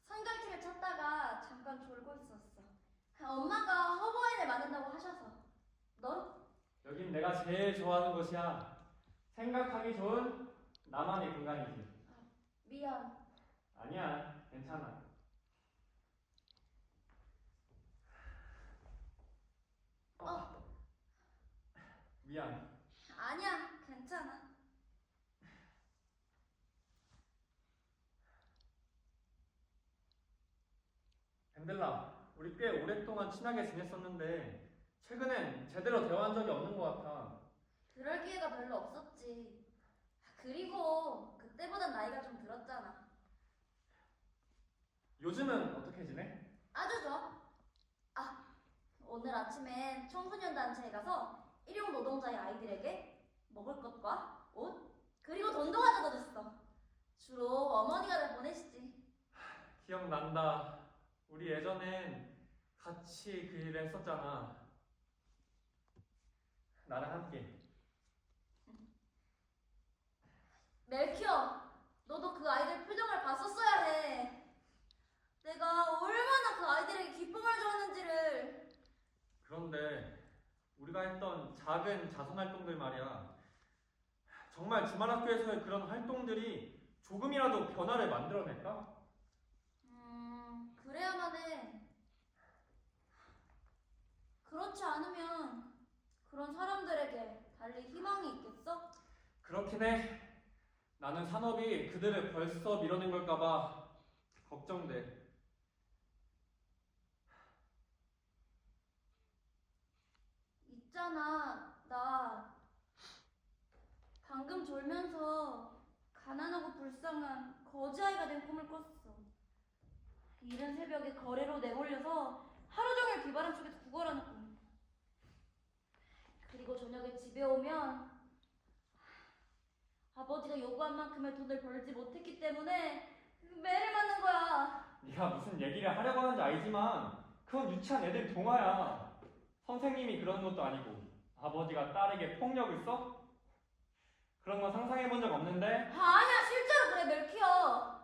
성경책을 찾다가 잠깐 졸고 있었어. 엄마가 허브와인을 만든다고 하셔서. 넌? 여긴 내가 제일 좋아하는 곳이야. 생각하기 좋은 나만의 공간이지. 미안. 아니야, 괜찮아. 미안. 아니야, 괜찮아. 맞아. 우리 꽤 오랫동안 친하게 지냈었는데 최근엔 제대로 대화한 적이 없는 것 같아. 그럴 기회가 별로 없었지. 그리고 그때보단 나이가 좀 들었잖아. 요즘은 어떻게 지내? 아주 좋아. 아, 오늘 아침엔 청소년 단체에 가서 일용 노동자의 아이들에게 먹을 것과 옷, 그리고 돈도 가져다 줬어. 주로 어머니가 다 보내시지. 기억난다. 우리 예전엔 같이 그 일을 했었잖아. 나랑 함께. 멜키어, 너도 그 아이들 표정을 봤었어야 해. 내가 얼마나 그 아이들에게 기쁨을 줬는지를. 그런데 우리가 했던 작은 자선 활동들 말이야. 정말 주말 학교에서의 그런 활동들이 조금이라도 변화를 만들어낼까? 그래야만 해. 그렇지 않으면 그런 사람들에게 달리 희망이 있겠어? 그렇긴 해. 나는 산업이 그들을 벌써 밀어낸 걸까봐 걱정돼. 있잖아, 나 방금 졸면서 가난하고 불쌍한 거지아이가 된 꿈을 꿨어. 이른 새벽에 거래로 내몰려서 하루 종일 비바람 속에서 구걸하는 꿈. 그리고 저녁에 집에 오면 아버지가 요구한 만큼의 돈을 벌지 못했기 때문에 매를 맞는 거야. 네가 무슨 얘기를 하려고 하는지 알지만 그건 유치한 애들 동화야. 선생님이 그러는 것도 아니고 아버지가 딸에게 폭력을 써? 그런 건 상상해 본 적 없는데. 아니야, 실제로 그래, 멜키어.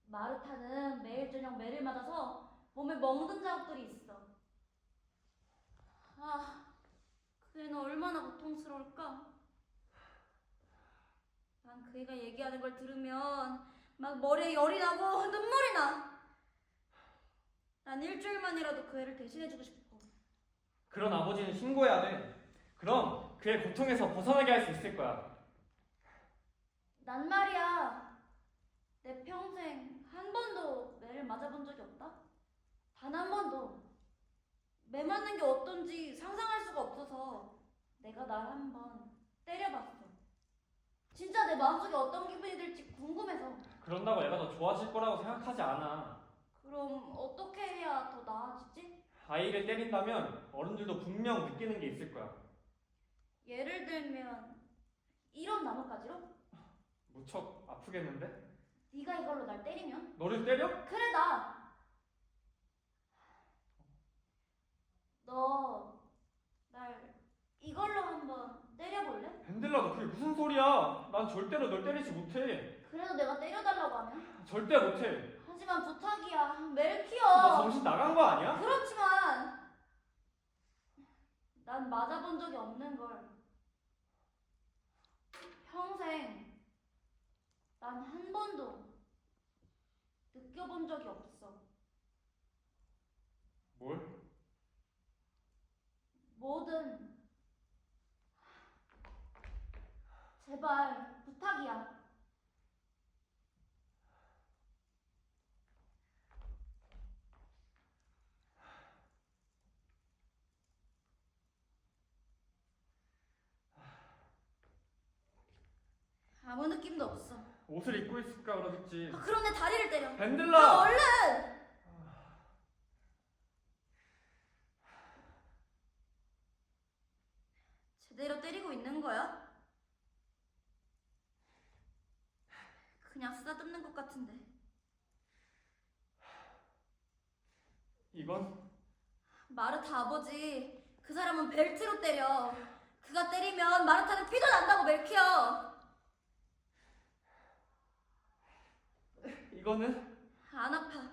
마르타는 매일 저녁 매를 맞아서 몸에 멍든 자국들이 있어. 아, 그 애는 얼마나 고통스러울까? 난 그 애가 얘기하는 걸 들으면 막 머리에 열이 나고 눈물이 나. 난 일주일만이라도 그 애를 대신해주고 싶어. 그런 아버지는 신고해야 돼. 그럼 그의 고통에서 벗어나게 할 수 있을 거야. 난 말이야, 내 평생 한 번도 매를 맞아본 적이 없다. 단 한 번도. 매 맞는 게 어떤지 상상할 수가 없어서 내가 날 한 번 때려봤어. 진짜 내 마음속에 어떤 기분이 들지 궁금해서. 그런다고 애가 더 좋아질 거라고 생각하지 않아. 그럼 어떻게 해야 더 나아지지? 아이를 때린다면 어른들도 분명 느끼는 게 있을 거야. 예를 들면 이런 나뭇가지로? 무척 아프겠는데? 네가 이걸로 날 때리면? 너를 때려? 그래, 나. 너 날 이걸로 한번 때려볼래? 밴들라, 너 그게 무슨 소리야? 난 절대로 널 때리지 못해. 그래도 내가 때려달라고 하면? 절대 못해. 하지만 부탁이야, 너 멜키어. 정신 나간 거 아니야? 그렇지만 난 맞아본 적이 없는 걸. 평생 난 한 번도 느껴본 적이 없어. 뭘? 뭐든 제발 부탁이야. 아무 느낌도 없어. 옷을 입고 있을까 그러겠지. 그럼 내 다리를 때려. 밴들라! 얼른! 제대로 때리고 있는 거야? 그냥 쓰다듬는 것 같은데. 이건? 마르타 아버지, 그 사람은 벨트로 때려. 그가 때리면 마르타는 피도 난다고, 멜키어. 이거는? 안 아파.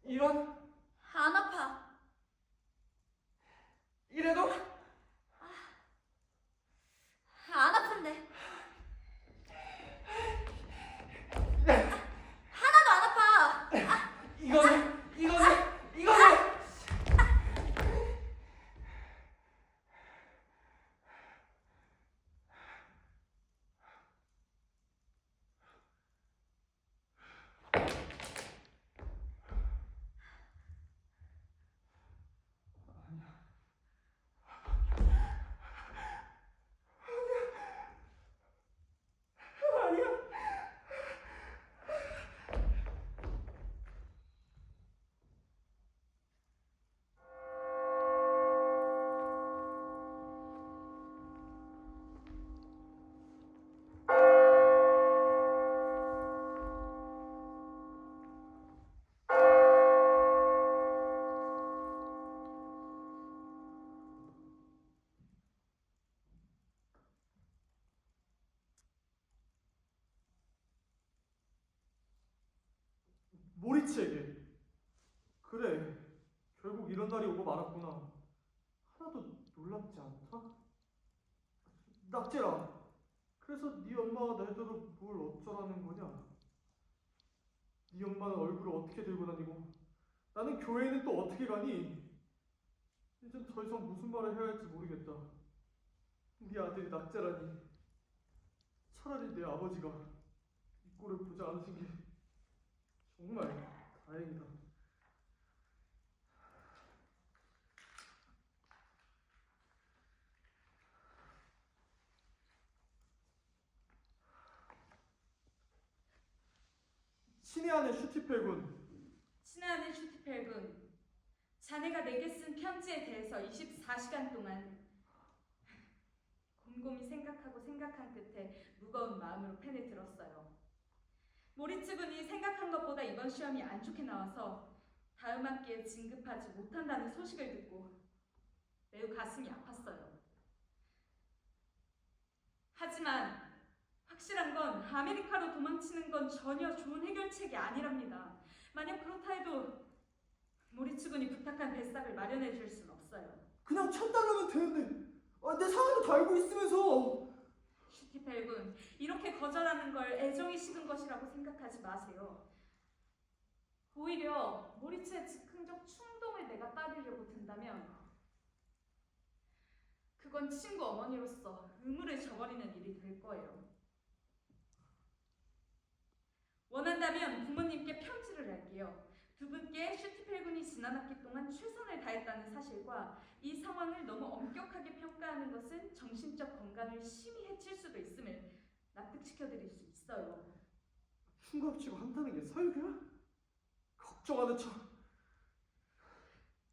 이런? 안 아파. 이래도? 안 아픈데. 하나도 안 아파. 이거는! 모리츠에게. 그래, 결국 이런 날이 오고 말았구나. 하나도 놀랍지 않다? 낙제라, 그래서 네 엄마가 날더러 뭘 어쩌라는 거냐? 네 엄마는 얼굴을 어떻게 들고 다니고 나는 교회에는 또 어떻게 가니? 이젠 더 이상 무슨 말을 해야 할지 모르겠다. 네 아들이 낙제라니. 차라리 내 아버지가 이 꼴을 보지 않으신 게 정말 다행이다. 신의 아내 슈티펠군. 친애하는 슈티펠군, 자네가 내게 쓴 편지에 대해서 24시간 동안 곰곰이 생각하고 생각한 끝에 무거운 마음으로 펜을 들었어요. 모리츠 군이 생각한 것보다 이번 시험이 안 좋게 나와서 다음 학기에 진급하지 못한다는 소식을 듣고 매우 가슴이 아팠어요. 하지만 확실한 건 아메리카로 도망치는 건 전혀 좋은 해결책이 아니랍니다. 만약 그렇다 해도 모리츠 군이 부탁한 배삭을 마련해 줄 순 없어요. 그냥 1,000달러면 되는데 내 상황도 다 알고 있으면서. 슈티펠군, 이렇게 거절하는 걸 애정이 식은 것이라고 생각하지 마세요. 오히려 모리츠의 즉흥적 충동을 내가 따르려고 든다면 그건 친구 어머니로서 의무를 저버리는 일이 될 거예요. 원한다면 부모님께 편지를 할게요. 두 분께 슈티펠군이 지난 학기 동안 최선을 다했다는 사실과 이 상황을 너무 엄격하게 평가하는 것은 정신적 건강을 심히 해칠 수도 있음을 납득시켜드릴 수 있어요. 흉갑치고 한다는 게 설교야? 걱정하는 척.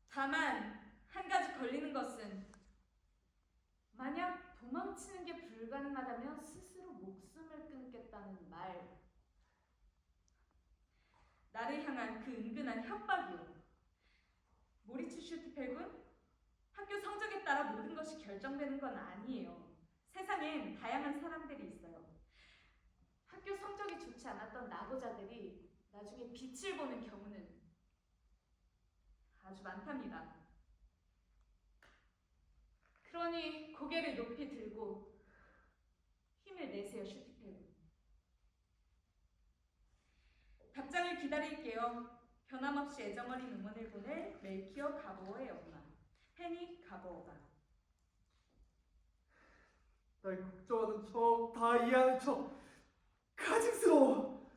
다만 한 가지 걸리는 것은 만약 도망치는 게 불가능하다면 스스로 목숨을 끊겠다는 말. 나를 향한 그 은근한 협박이요. 모리츠 슈티펠군, 학교 성적에 따라 모든 것이 결정되는 건 아니에요. 세상엔 다양한 사람들이 있어요. 학교 성적이 좋지 않았던 낙오자들이 나중에 빛을 보는 경우는 아주 많답니다. 그러니 고개를 높이 들고 힘을 내세요, 슈티펠군. 답장을 기다릴게요. 변함없이 애정어린 응원을 보낼 멜키어 가보어의 엄마, 페니 가보어가. 날 걱정하는 척, 다 이해하는 척, 가증스러워.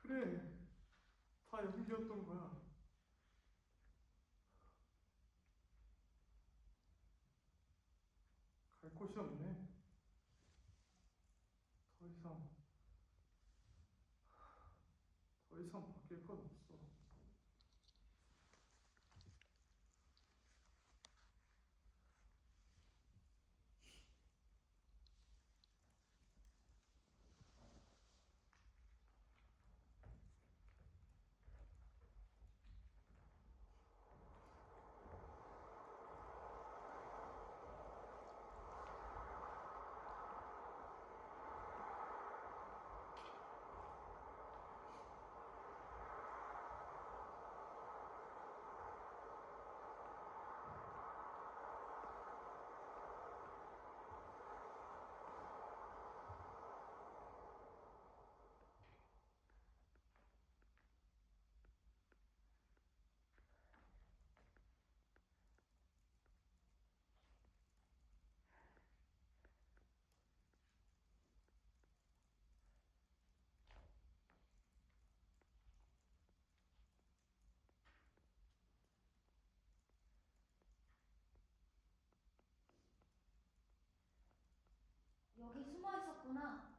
그래, 다 연기였던 거야. 갈 곳이 없네. 더 이상 바뀔 건 없어. 여기 숨어 있었구나.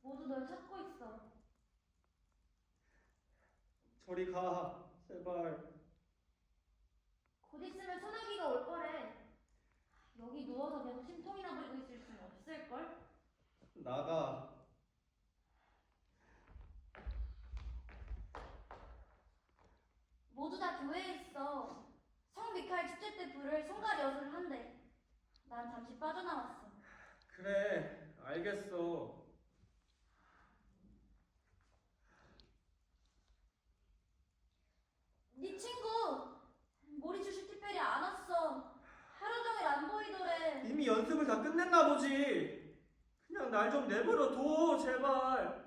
모두 널 찾고 있어. 저리 가, 제발. 곧 있으면 소나기가 올 거래. 여기 누워서 계속 심통이나 부리고 있을 수는 없을걸? 나가. 모두 다 교회에 있어. 성 미카엘 축제 때 부를 성가 여수를 한대. 난 잠시 빠져나왔어. 그래, 알겠어. 그랬나 보지. 그냥 날 좀 내버려 둬, 제발.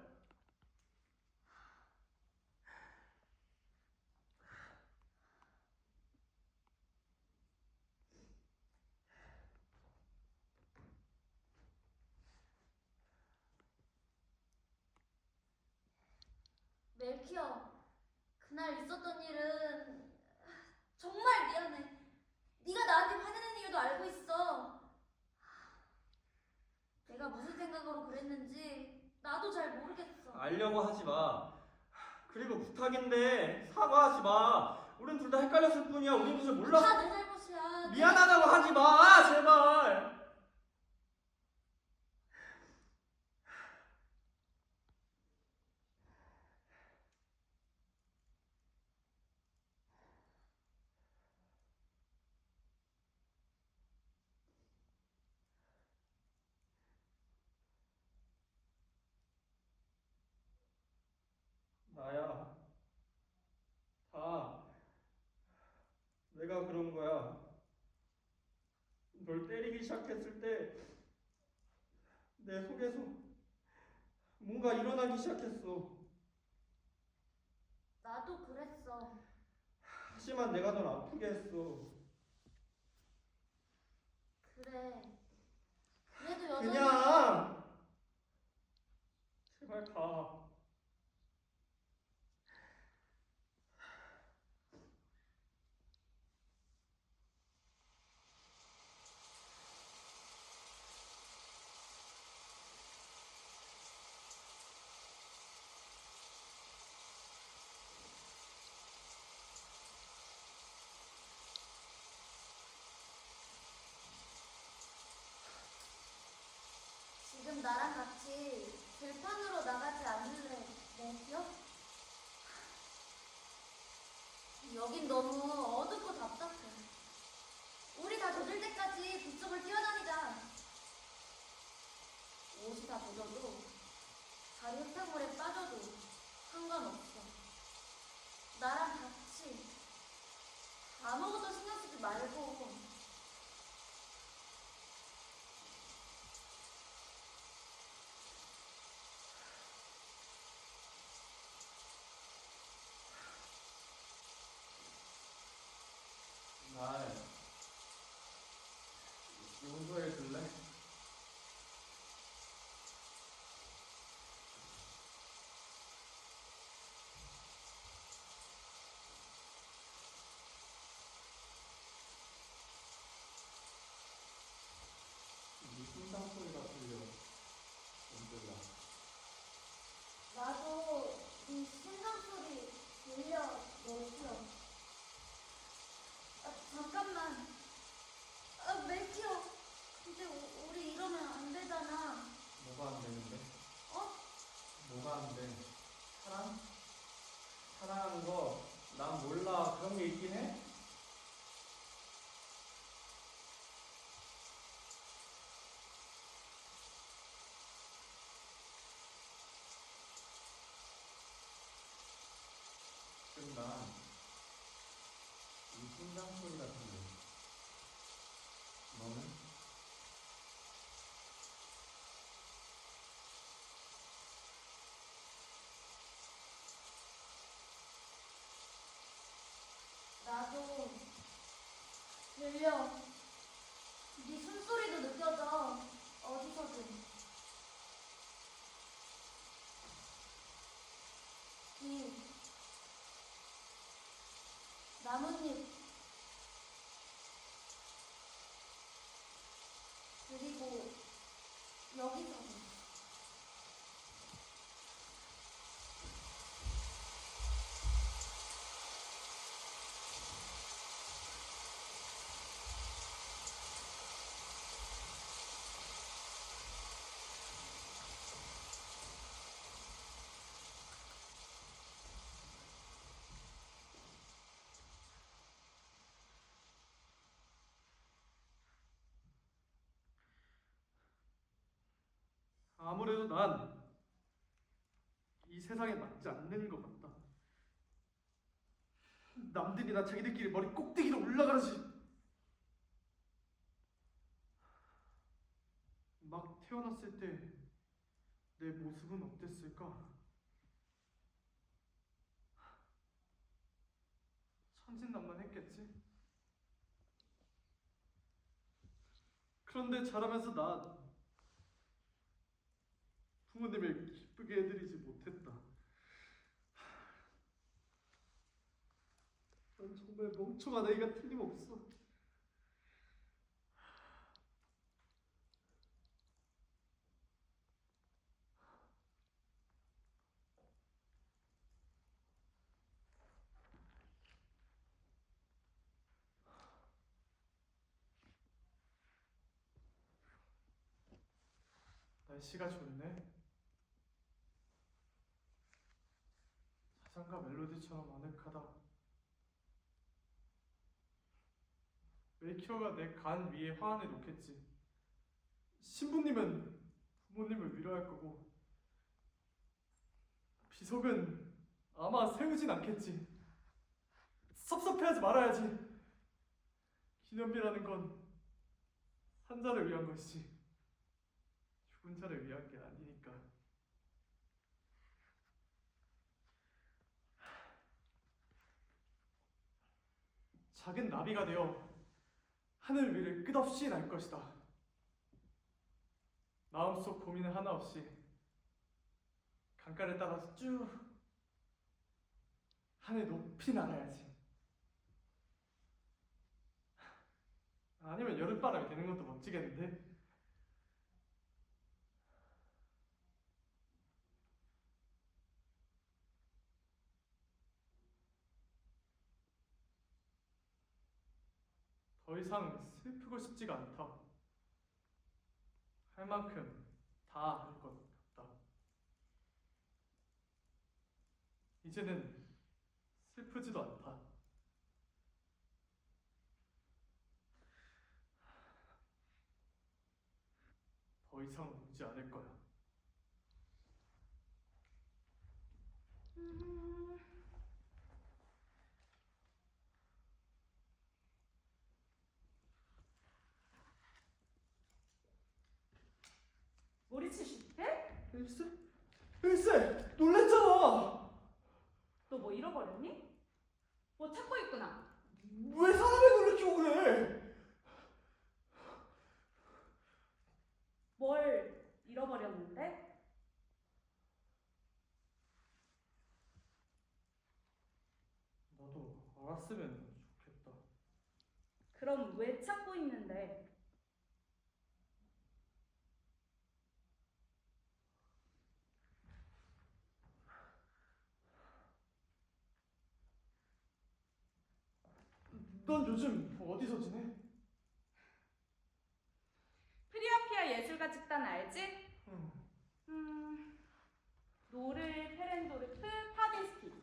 멜키어, 그날 있었던 일은 정말 미안해. 네가 나한테 화내는 이유도 알고 있어. 내가 무슨 생각으로 그랬는지 나도 잘 모르겠어. 알려고 하지 마. 그리고 부탁인데 사과하지 마. 우린 둘 다 헷갈렸을 뿐이야. 우린 무슨 몰랐어. 다 내 잘못이야. 미안하다고 하지 마, 제발. 나야. 다 내가 그런 거야. 널 때리기 시작했을 때 내 속에서 뭔가 일어나기 시작했어. 나도 그랬어. 하지만 내가 널 아프게 했어. 그래. 그래도 여전히 그냥 제발 가. 지금 나랑 같이 들판으로 나가지 않을래, 멜키어? 여긴 너무 어둡고 답답해. 우리 다 젖을 때까지 부쩍을 뛰어다니자. 옷이 다 젖어도 발이 흙탕물에 빠져도 상관없어. 나랑 같이 아무것도 신경 쓰지 말고. 날 용서해 줄래? 네 심장 소리가 들려. 연들라. 나도 네 심장 소리 들려, 멜키어. 잠깐만. 멜키어. 근데 우리 이러면 안 되잖아. 뭐가 안 되는데? 어? 뭐가 안 돼? 사랑? 사랑하는 거 난 몰라. 그런 게 있긴 해? 그럼 난이 심장 소리가 들려. 너는? 나도 들려. 네 숨소리도 느껴져. 어디서든. 길, 나뭇잎, 그리고 여기서도. 아무래도 난 이 세상에 맞지 않는 것 같다. 남들이나 자기들끼리 머리 꼭대기로 올라가지. 태어났을 때 내 모습은 어땠을까? 천진난만했겠지. 그런데 자라면서 나 부모님을 기쁘게 해드리지 못했다. 난 정말 멍청한 애가 틀림없어. 날씨가 좋네. 자장가 멜로디처럼 아늑하다. 멜키어가 내 간 위에 화환을 놓겠지. 신부님은 부모님을 위로할 거고, 비석은 아마 세우진 않겠지. 섭섭해하지 말아야지. 기념비라는 건 산자를 위한 것이지 죽은 자를 위한 게 아니니까. 작은 나비가 되어 하늘 위를 끝없이 날 것이다. 마음속 고민 하나 없이 강가를 따라서 쭉 하늘 높이 날아야지. 아니면 여름바람이 되는 것도 멋지겠는데? 더 이상 슬프고 싶지가 않다. 할 만큼 다 한 것 같다. 이제는 슬프지도 않다. 더 이상 울지 않을 거야. 모리츠 슈페? 일세? 일세! 놀랬잖아! 너 뭐 잃어버렸니? 뭐 찾고 있구나. 왜 사람을 놀래키고 그래? 뭘 잃어버렸는데? 나도 알았으면 좋겠다. 그럼 왜 찾고 있는데? 넌 요즘 어디서 지내? 프리아피아 예술가 집단 알지? 응. 노를, 페렌도르프, 파딘스키,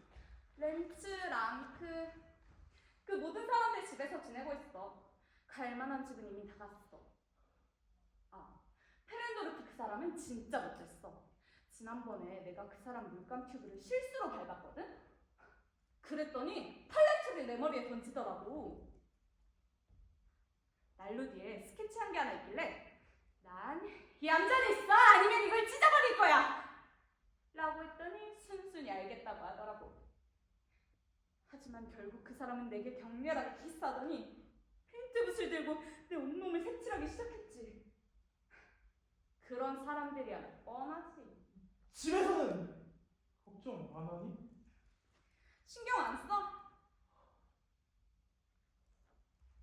렌츠, 랑크 그 모든 사람들 집에서 지내고 있어. 갈만한 집은 이미 다 갔어. 아, 페렌도르프 그 사람은 진짜 못됐어. 지난번에 내가 그 사람 물감 튜브를 실수로 밟았거든? 그랬더니 팔레트를 내 머리에 던지더라고. 난로 뒤에 스케치한 게 하나 있길래 난 얌전히 있어 아니면 이걸 찢어버릴 거야 라고 했더니 순순히 알겠다고 하더라고. 하지만 결국 그 사람은 내게 격렬하게 키스하더니 페인트붓을 들고 내 온몸을 색칠하기 시작했지. 그런 사람들이야 뻔하지. 집에서는 걱정 안 하니? 신경 안 써?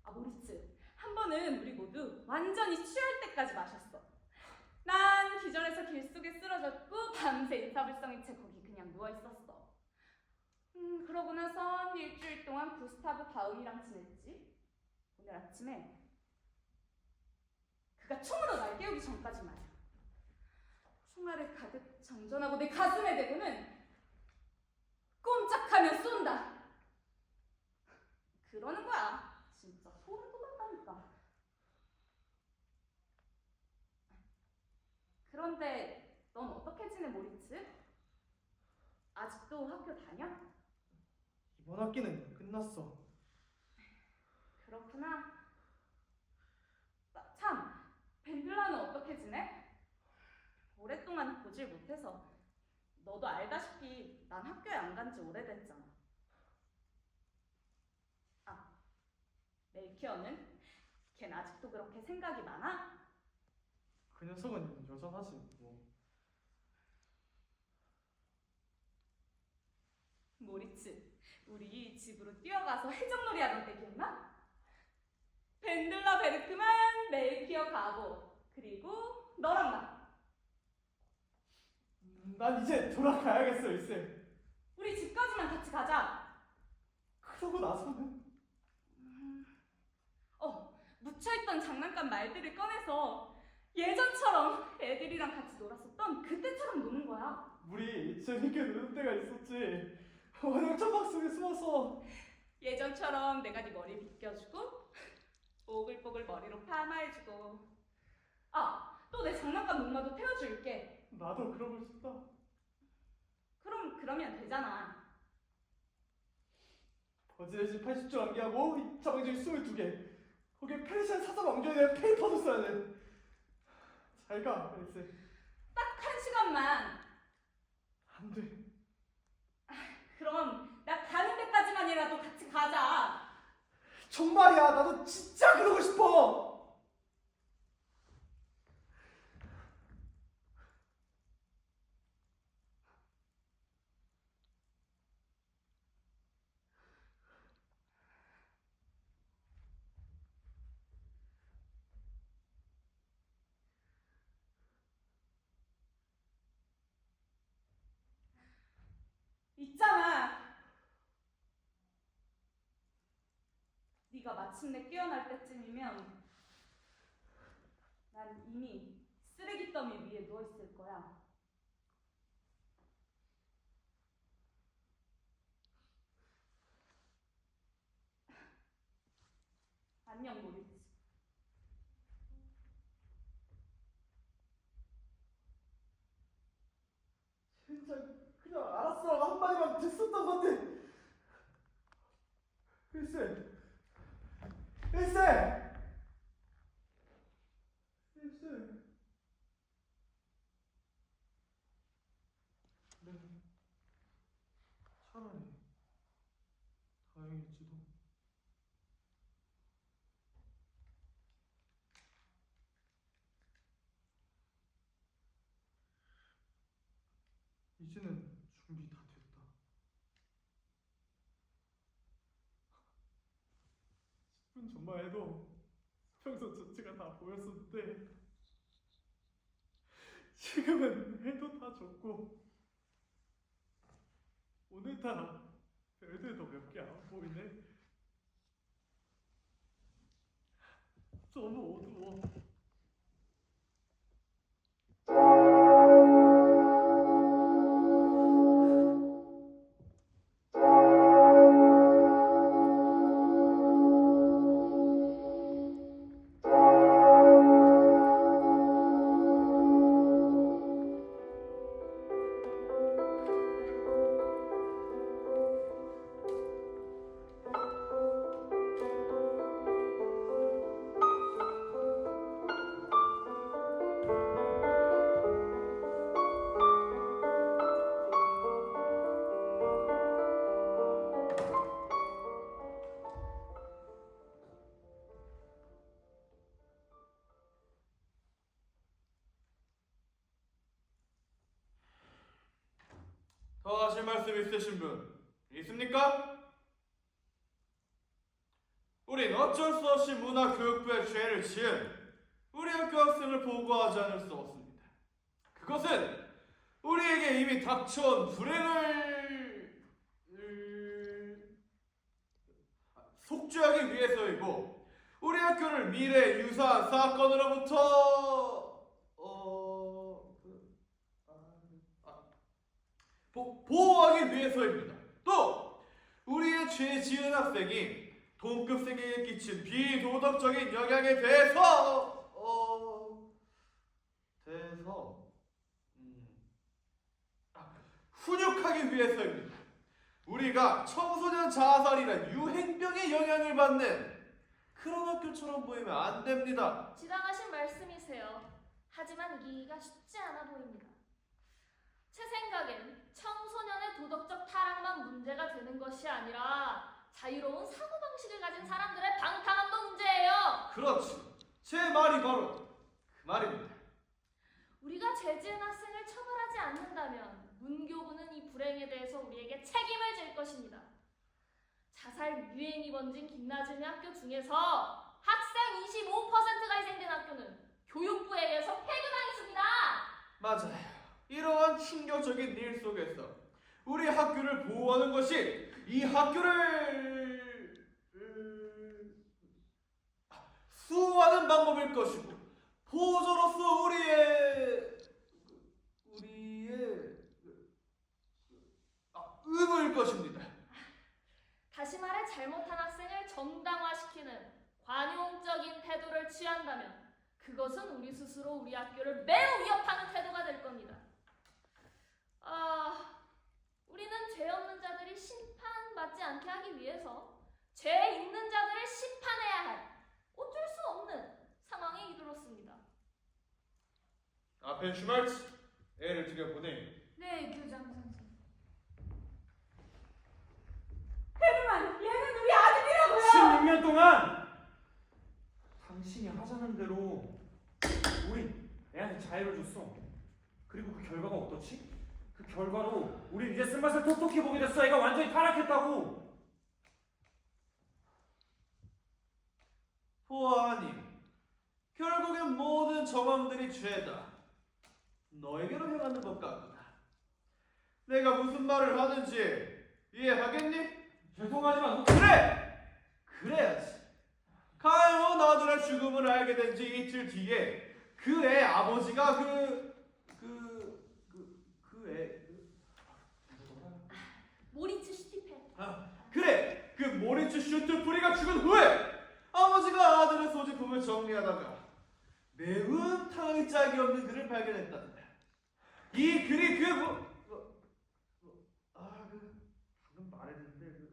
아, 모리츠, 한 번은 우리 모두 완전히 취할 때까지 마셨어. 난 기절해서 길속에 쓰러졌고 밤새 인사불성인 채 거기 그냥 누워있었어. 그러고 나선 일주일 동안 구스타브 바움이랑 지냈지. 오늘 아침에 그가 총으로 날 깨우기 전까지 말이야. 총알을 가득 장전하고 내 가슴에 대고는 꼼짝하면 쏜다. 그러는 거야. 진짜 소름 돋았다니까. 그런데 넌 어떻게 지내, 모리츠? 아직도 학교 다녀? 이번 학기는 끝났어. 그렇구나. 참, 벤들라는 어떻게 지내? 오랫동안 보질 못해서. 너도 알다시피 난 학교에 안 간 지 오래됐잖아. 아, 멜키어는? 걘 아직도 그렇게 생각이 많아? 그 녀석은 여전하지 뭐. 모리츠, 우리 집으로 뛰어가서 해적놀이 하던 때 기억나? 벤들라 베르크만, 멜키어 가보, 그리고 너랑 나. 난 이제 돌아가야겠어 일세. 우리 집까지만 같이 가자. 그러고 나서는 묻혀있던 장난감 말들을 꺼내서 예전처럼 애들이랑 같이 놀았었던 그때처럼 노는 거야. 우리 재밌게 노는 때가 있었지. 원형 천막 속에 숨어서. 예전처럼 내가 네 머리 빗겨주고 뽀글뽀글 머리로 파마해주고. 또 내 장난감 목마도 태워줄게. 나도 그러고 싶다. 그러면 되잖아. 버즈레지 80줄 암기하고 자방적이 22개. 거기에 페르시안 사자 왕조에 대한 페이퍼도 써야 돼. 잘 가, 일세. 딱 1시간만. 안 돼. 그럼 나 가는 데까지만이라도 같이 가자. 정말이야, 나도 진짜 그러고 싶어. 있잖아. 네가 마침내 깨어날 때쯤이면 난 이미 쓰레기 더미 위에 누워있을 거야. 안녕, 모리츠. 진짜 그냥 알았어. 한마디만 됐었던 건데. 일세. 일세. 일세. 네. 차라리 다행일지도. 이제는 준비 다 됐다. 10분 전만 해도 평소 전체가 다 보였었는데 지금은 해도 다 졌고 오늘따라 별들도 몇 개 안 보이네. 너무 어두워. 더 하실 말씀 있으신 분 있습니까? 우린 어쩔 수 없이 문화교육부에 죄를 지은 우리 학교 학생을 보고하지 않을 수 없습니다. 그것은 우리에게 이미 닥쳐온 불행을 속죄하기 위해서이고 우리 학교를 미래 유사한 사건으로부터 보호하기 위해서입니다. 또 우리의 죄 지은 학생이 동급생에게 끼친 비도덕적인 영향에 대해서 훈육하기 위해서입니다. 우리가 청소년 자살이란 유행병의 영향을 받는 그런 학교처럼 보이면 안 됩니다. 지당하신 말씀이세요. 하지만 이기기가 쉽지 않아 보입니다. 제 생각엔 청소년의 도덕적 타락만 문제가 되는 것이 아니라 자유로운 사고방식을 가진 사람들의 방탕함도 문제예요. 그렇지. 제 말이 바로 그 말입니다. 우리가 죄 지은 학생을 처벌하지 않는다면 문교부는 이 불행에 대해서 우리에게 책임을 질 것입니다. 자살 유행이 번진 김나진의 학교 중에서 학생 25%가 희생된 학교는 교육부에 의해서 폐교당했습니다. 맞아요. 이러한 충격적인 일 속에서 우리 학교를 보호하는 것이 이 학교를 수호하는 방법일 것이고 보호자로서 우리의 의무일 것입니다. 다시 말해 잘못한 학생을 정당화시키는 관용적인 태도를 취한다면 그것은 우리 스스로 우리 학교를 매우 위협하는 태도가 될 겁니다. 우리는 죄 없는 자들이 심판받지 않게 하기 위해서 죄 있는 자들을 심판해야 할 어쩔 수 없는 상황에 이르렀습니다. 앞에 슈말츠 애를 들여보내. 네, 교장 선생. 헤르만, 얘는 우리 아들이라고요. 16년 동안 당신이 하자는 대로 우리 애한테 자유를 줬어. 그리고 그 결과가 어떻지? 그 결과로 우리 이제 쓴맛을 톡톡히 보게 됐어. 애가 완전히 타락했다고. 보아하니 결국엔 모든 정황들이 죄다. 너에게로 향하는 것 같구나. 내가 무슨 말을 하든지 이해하겠니? 죄송하지만 그래야지. 가요 나들의 죽음을 알게 된 지 이틀 뒤에 그 애 아버지가 모리츠 슈티펜. 그래 그 모리츠 슈트프리가 죽은 후에 아버지가 아들의 소지품을 정리하다가 매우 탕의 짝이 없는 글을 발견했단다. 이 글이 방금 말했는데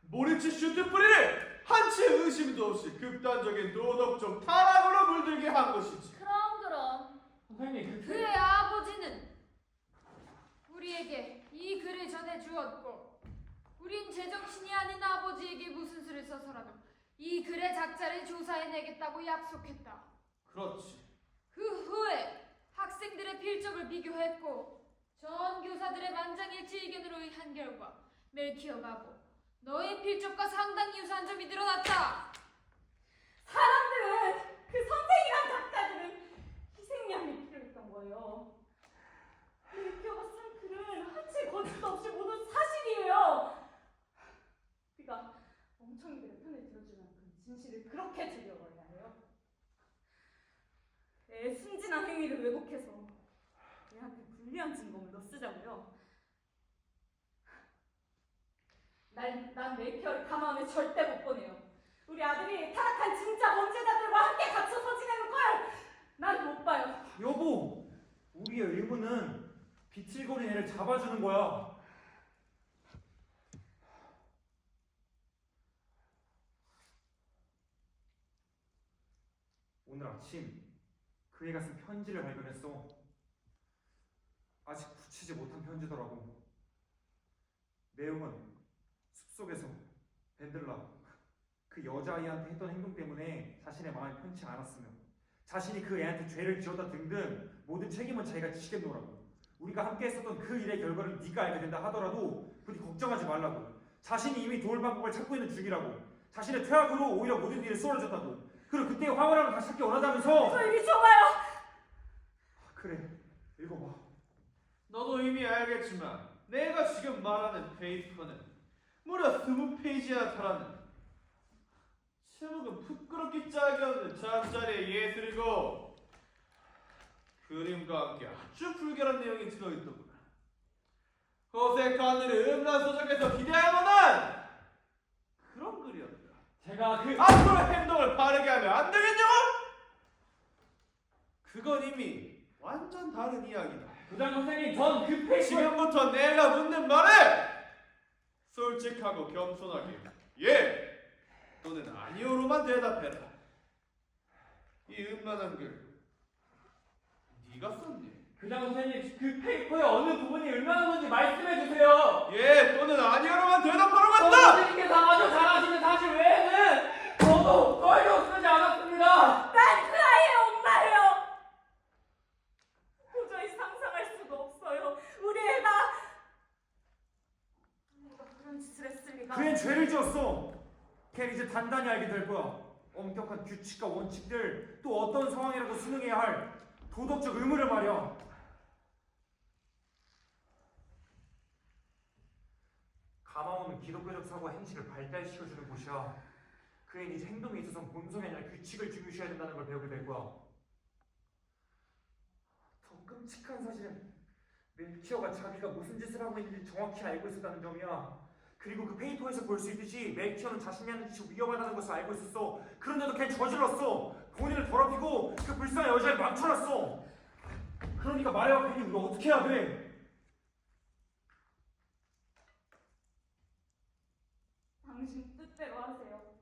모리츠 슈트프리를 한치 의심도 없이 극단적인 도덕적 타락으로 물들게 한 것이지. 그럼 선생님 그의 아버지는 우리에게 이 글을 전해 주었고, 우린 제정신이 아닌 아버지에게 무슨 수를 써서라도 이 글의 작자를 조사해내겠다고 약속했다. 그렇지. 그 후에 학생들의 필적을 비교했고 전 교사들의 만장일치 의견으로 한 결과 멜키어가고 너의 필적과 상당히 유사한 점이 드러났다. 사람들은 그 선생이란 작가들은 희생양이 필요했던 거예요. 멜키어가 쓴 글은 한치 거짓도 없이 모두 사실이에요. 그가 멍청이들의 편을 들어주는 그 진실을 그렇게 즐겨버려야 해요. 내 순진한 행위를 왜곡해서 얘한테 불리한 증거물로 쓰자고요. 난 멜키어를 가만히 절대 못 보내요. 우리 아들이 타락한 진짜 범죄자들과 함께 갇혀서 지내는 걸 난 못 봐요. 여보, 우리의 의무는 비틀거린 애를 잡아주는 거야. 오늘 아침 그 애가 쓴 편지를 발견했어. 아직 붙이지 못한 편지더라고. 내용은 숲속에서 벤들라 그 여자아이한테 했던 행동 때문에 자신의 마음이 편치 않았으며 자신이 그 애한테 죄를 지었다 등등 모든 책임은 자기가 지시겠노라고. 우리가 함께 했었던 그 일의 결과를 네가 알게 된다 하더라도 부디 걱정하지 말라고. 자신이 이미 도울 방법을 찾고 있는 중이라고. 자신의 퇴학으로 오히려 모든 일이 수월해졌다고. 그리고 그때의 황홀함을 다시 찾기 원하다면서. 저 이리 줘봐요. 그래, 읽어봐. 너도 이미 알겠지만 내가 지금 말하는 페이퍼는 무려 20페이지나 달하는 제목은 부끄럽기 짝이 없는 잠자리의 예술이고 그림과 함께 아주 불결한 내용이 들어있더구나. 호세 카늘을 음란 소적에서 기대할 만한 그런 글이었다. 제가 그 앞으로 행동을 바르게 하면 안 되겠냐고? 그건 이미 완전 다른 이야기다. 부장 선생님, 전 그 페이퍼. 지금부터 내가 묻는 말에 솔직하고 겸손하게 예 또는 아니오로만 대답해라. 이 음란한 글 네가 썼니? 교장 선생님, 그 페이퍼의 어느 부분이 얼마나 건지 말씀해 주세요. 예 또는 아니요로만 대답하러 간다! 선생님께서 아주 잘하시는 사실 외에는 저도 떨려 쓰지 않았습니다. 난 그 아이의 엄마예요. 도저히 상상할 수가 없어요. 우리 애가 그런 짓을 했을 리가. 그앤 죄를 지었어. 걘 이제 단단히 알게 될 거야. 엄격한 규칙과 원칙들, 또 어떤 상황이라도 순응해야 할 도덕적 의무를 말이야. 가마원은 기독교적 사고와 행실을 발달시켜주는 곳이야. 그앤 이제 행동에 있어서 본성이 아니라 규칙을 중요시해야 된다는 걸 배우게 될 거야. 더 끔찍한 사실은 멜키어가 자기가 무슨 짓을 하고 있는지 정확히 알고 있었다는 점이야. 그리고 그 페이퍼에서 볼 수 있듯이 멜키어는 자신이 하는 짓이 위험하다는 것을 알고 있었어. 그런데도 걔 저질렀어. 본인을 더럽히고 그 불쌍한 여자를 망쳐놨어. 그러니까 말해봐, 괜히 우리가 어떻게 해야 돼? 당신 뜻대로 하세요.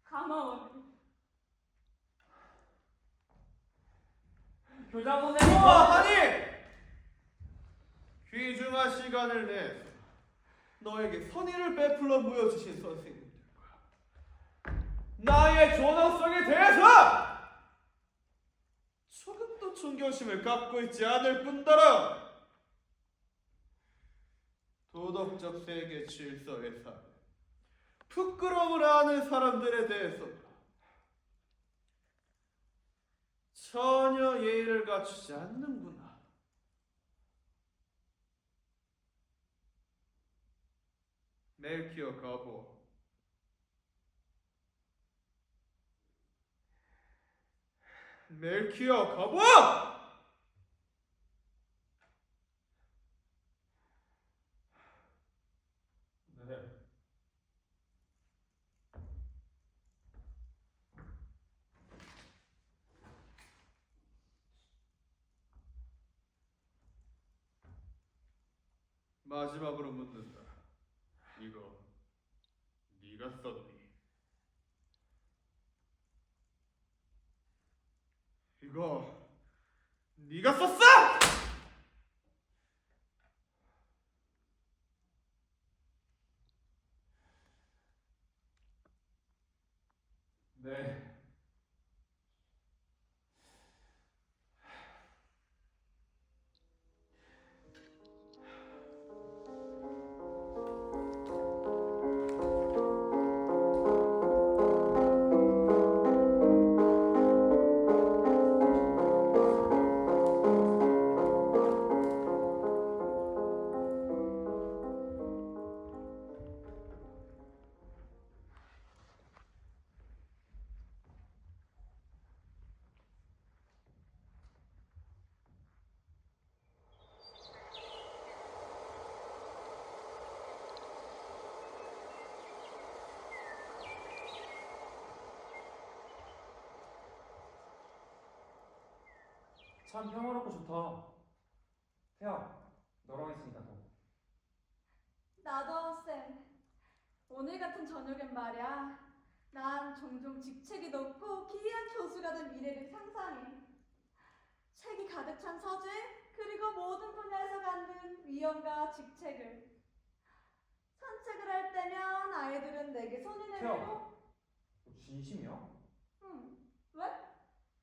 가마원. 교장 선생님, 아니! 귀중한 시간을 내서 너에게 선의를 베풀어 보여주신 선생님들과 나의 존엄성에 대해서 조금도 존경심을 갖고 있지 않을 뿐더러 도덕적 세계 질서에서 부끄러움을 아는 사람들에 대해서 전혀 예의를 갖추지 않는구나. 멜키어 가보. 멜키어 가보! 네. 마지막으로 묻는다. 이거 네가 썼니? 이거 네가 썼어? 네. 참 평화롭고 좋다. 태야, 너랑 있으니까 더. 나도 쌤. 오늘 같은 저녁엔 말이야. 난 종종 직책이 높고 기이한 교수가 된 미래를 상상해. 책이 가득 찬 서재, 그리고 모든 분야에서 갖는 위엄과 직책을. 산책을 할 때면 아이들은 내게 손이 태야, 내밀고. 너 진심이야? 응. 왜?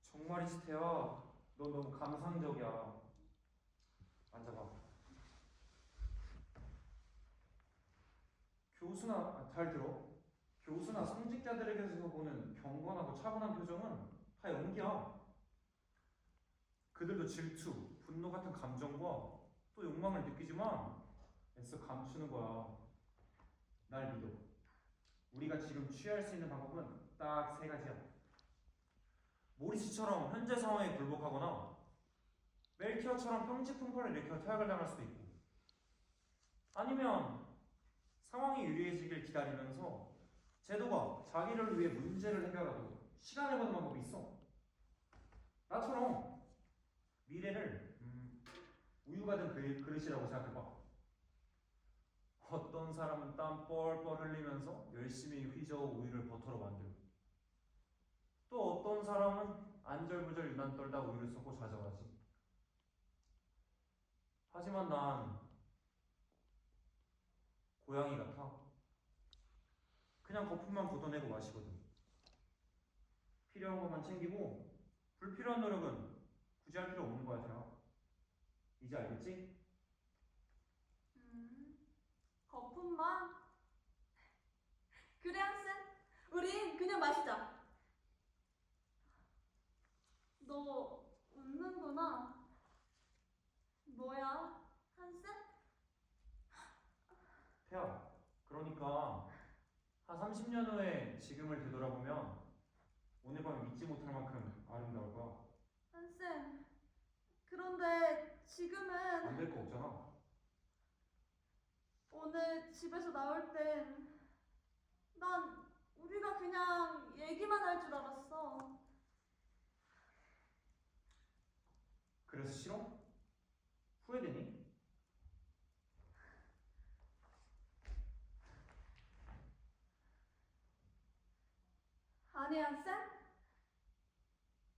정말이지 태야. 너 너무 감상적이야. 앉아봐. 교수나 잘 들어. 교수나 성직자들에게서 보는 경건하고 차분한 표정은 다 연기야. 그들도 질투, 분노 같은 감정과 또 욕망을 느끼지만 애써 감추는 거야. 날 믿어. 우리가 지금 취할 수 있는 방법은 딱 세 가지야. 모리스처럼 현재 상황에 굴복하거나 멜키어처럼 평지풍파를 일으켜 퇴학을 당할 수도 있고, 아니면 상황이 유리해지길 기다리면서 제도가 자기를 위해 문제를 해결하고 시간을 버는 방법이 있어. 나처럼 미래를 우유가 든 그릇이라고 생각해봐. 어떤 사람은 땀 뻘뻘 흘리면서 열심히 휘저어 우유를 버터로 만들고, 또 어떤 사람은 안절부절 유난 떨다 우유를 쏟고 좌절하지. 하지만 난 고양이 같아. 그냥 거품만 걷어내고 마시거든. 필요한 것만 챙기고 불필요한 노력은 굳이 할 필요 없는 거야, 쟤야. 이제 알겠지? 거품만? 그래, 한쌤. 우린 그냥 마시자. 너 웃는구나. 뭐야, 한쌤? 태야, 그러니까 한 30년 후에 지금을 되돌아보면 오늘 밤 잊지 못할 만큼 아름다울 거야. 한쌤, 그런데 지금은 안 될 거 없잖아. 오늘 집에서 나올 땐 난 우리가 그냥 얘기만 할 줄 알았어. 그래서 싫어? 후회되니? 아니, 한쌤?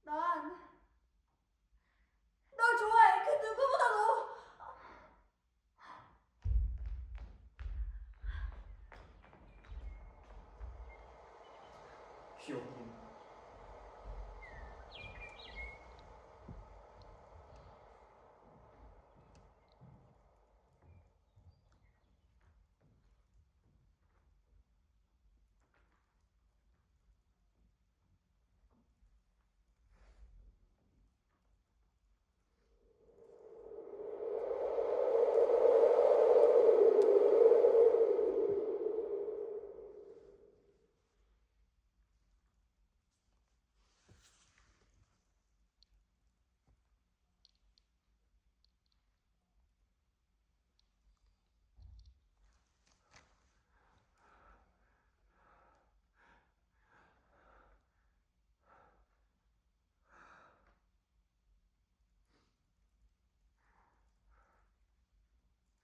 난 널 좋아해. 그 누구보다도. 귀엽군.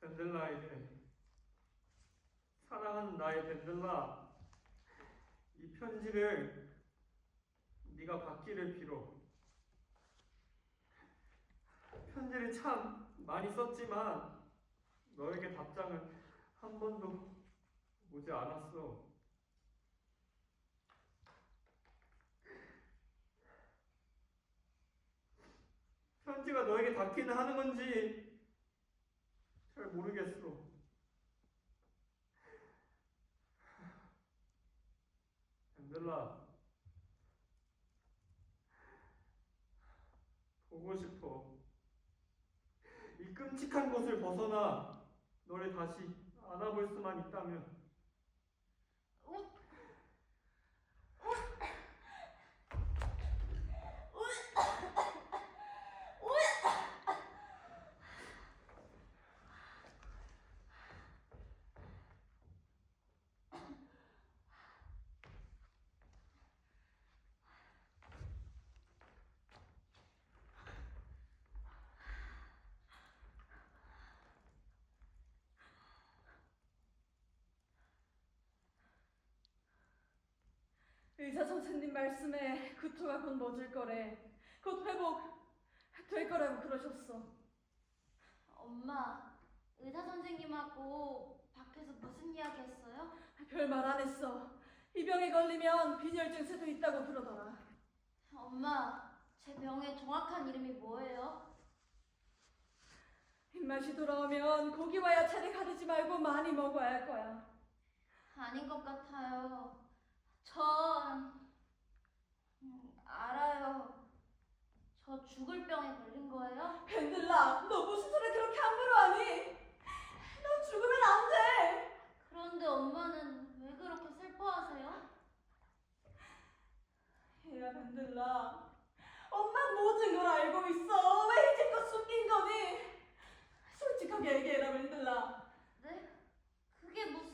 벤들라에게 사랑하는 나의 벤들라, 이 편지를 네가 받기를 빌어. 편지를 참 많이 썼지만 너에게 답장은 한 번도 오지 않았어. 편지가 너에게 닿기는 하는 건지 잘 모르겠어. 벤들라, 보고 싶어. 이 끔찍한 곳을 벗어나 너를 다시 안아볼 수만 있다면. 의사 선생님 말씀에 구토가 곧 멎을 거래. 곧 회복될 거라고 그러셨어. 엄마, 의사 선생님하고 밖에서 무슨 이야기 했어요? 별말 안 했어. 이 병에 걸리면 빈혈 증세도 있다고 그러더라. 엄마, 제 병의 정확한 이름이 뭐예요? 입맛이 돌아오면 고기와 야채를 가리지 말고 많이 먹어야 할 거야. 아닌 것 같아요. 전 알아요. 저 죽을 병에 걸린 거예요? 밴들라, 너 무슨 소리 그렇게 함부로 하니? 너 죽으면 안 돼. 그런데 엄마는 왜 그렇게 슬퍼하세요? 야, 밴들라, 엄마 모든 걸 알고 있어. 왜 이제껏 숨긴 거니? 솔직하게 얘기해라, 밴들라. 네? 그게 무슨...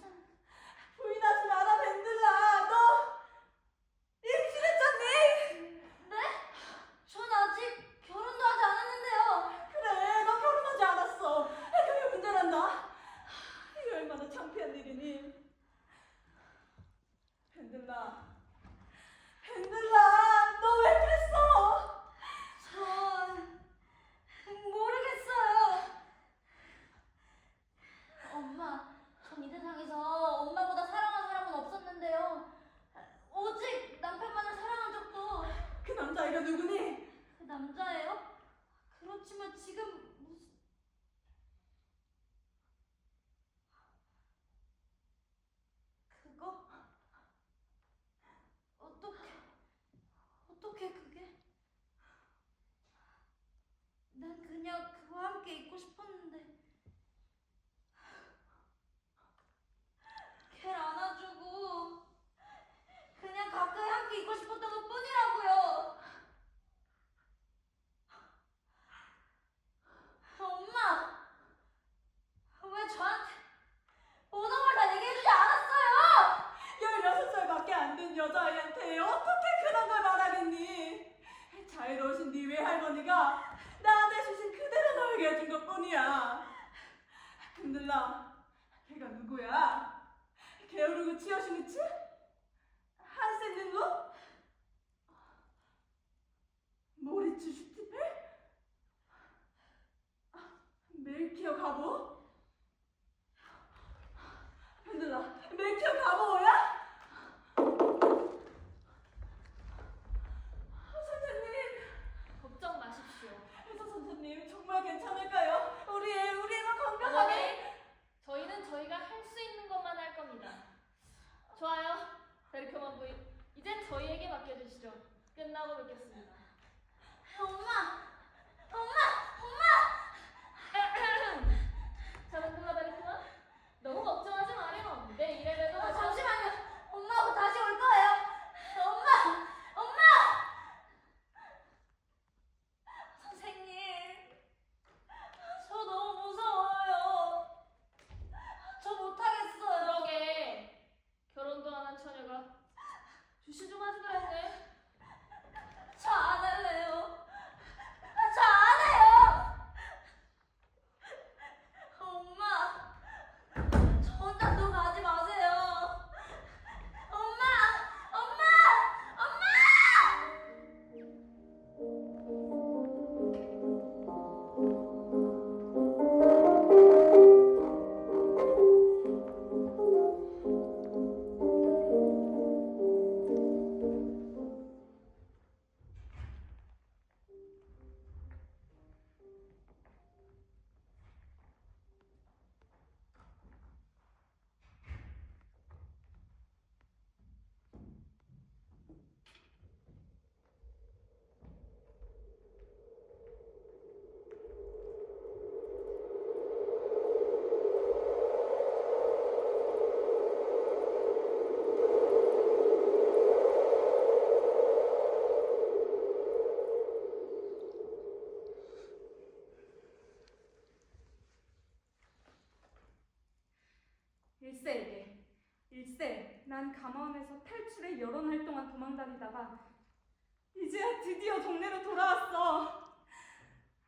부인하지 마라, 밴들라. 너 임신했잖니? 네? 전 아직 결혼도 하지 않았는데요. 그래, 너 결혼하지 않았어. 그게 문제란다. 이게 얼마나 창피한 일이니? 밴들라, 너 왜 그랬어? 펜들라, 걔가 누구야? 게오르그 치요시미츠? 한센 린로? 모리츠 슈티펠? 멜키어 가보? 펜들라, 멜키어 가보야? 선생님, 걱정 마십시오. 회사 선생님 정말 괜찮을까요? 우리 애가 건강하게. 어머니, 저희는 저희가 할 수 있는 것만 할 겁니다. 좋아요. 베르크만 부인, 이젠 저희에게 맡겨주시죠. 끝나고 뵙겠습니다. 엄마! 자, 펜들라 베르크만, 너무 걱정하지 마렴. 내 일에라도 잠시만요. 엄마하고 다시 올 거예요. 엄마! 선생님, 저 너무 무서워요. 저 못하겠어요. 그러게 결혼도 안 한 처녀가 주시 좀 하지 그랬네. 저 안 할래요. 저 안 해요. 엄마, 저 혼자 또 가지 마세요. 엄마! 일세, 난 감화원에서 탈출해 여러 날 동안 도망다니다가 이제야 드디어 동네로 돌아왔어.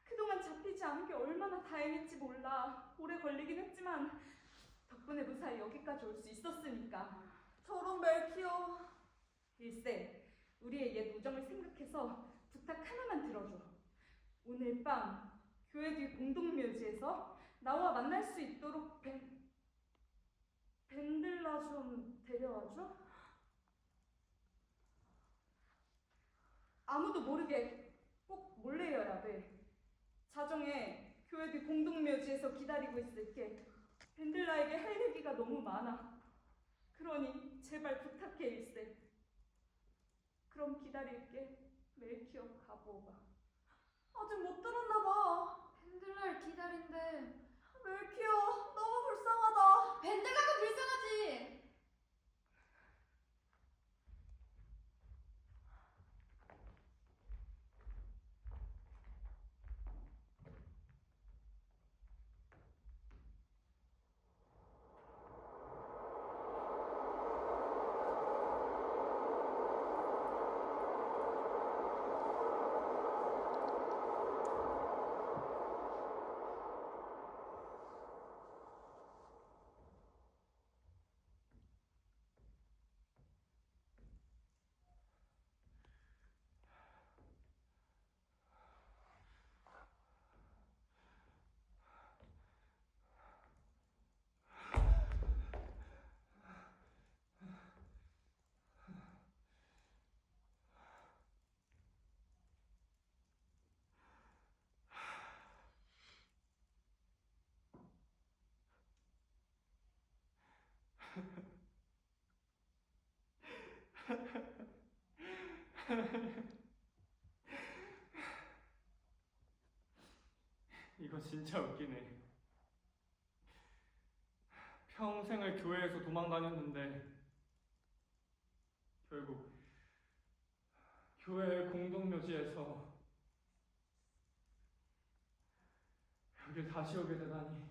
그동안 잡히지 않은 게 얼마나 다행인지 몰라. 오래 걸리긴 했지만 덕분에 무사히 여기까지 올 수 있었으니까. 저런 멜키어. 일세, 우리의 옛 우정을 생각해서 부탁 하나만 들어줘. 오늘 밤 교회 뒤 공동묘지에서 나와 만날 수 있도록 벤들라 좀 데려와줘? 아무도 모르게 꼭 몰래여야 돼. 자정에 교회 뒤 공동묘지에서 기다리고 있을게. 벤들라에게 할 얘기가 너무 많아. 그러니 제발 부탁해 일세. 그럼 기다릴게. 멜키어 가보가. 아직 못 들었나 봐. 펜들라를 기다린대. 멜키어 너무 불쌍하다. 벤들라가 불쌍하지. 이거 진짜 웃기네. 평생을 교회에서 도망다녔는데 결국 교회 공동묘지에서 여길 다시 오게 되다니.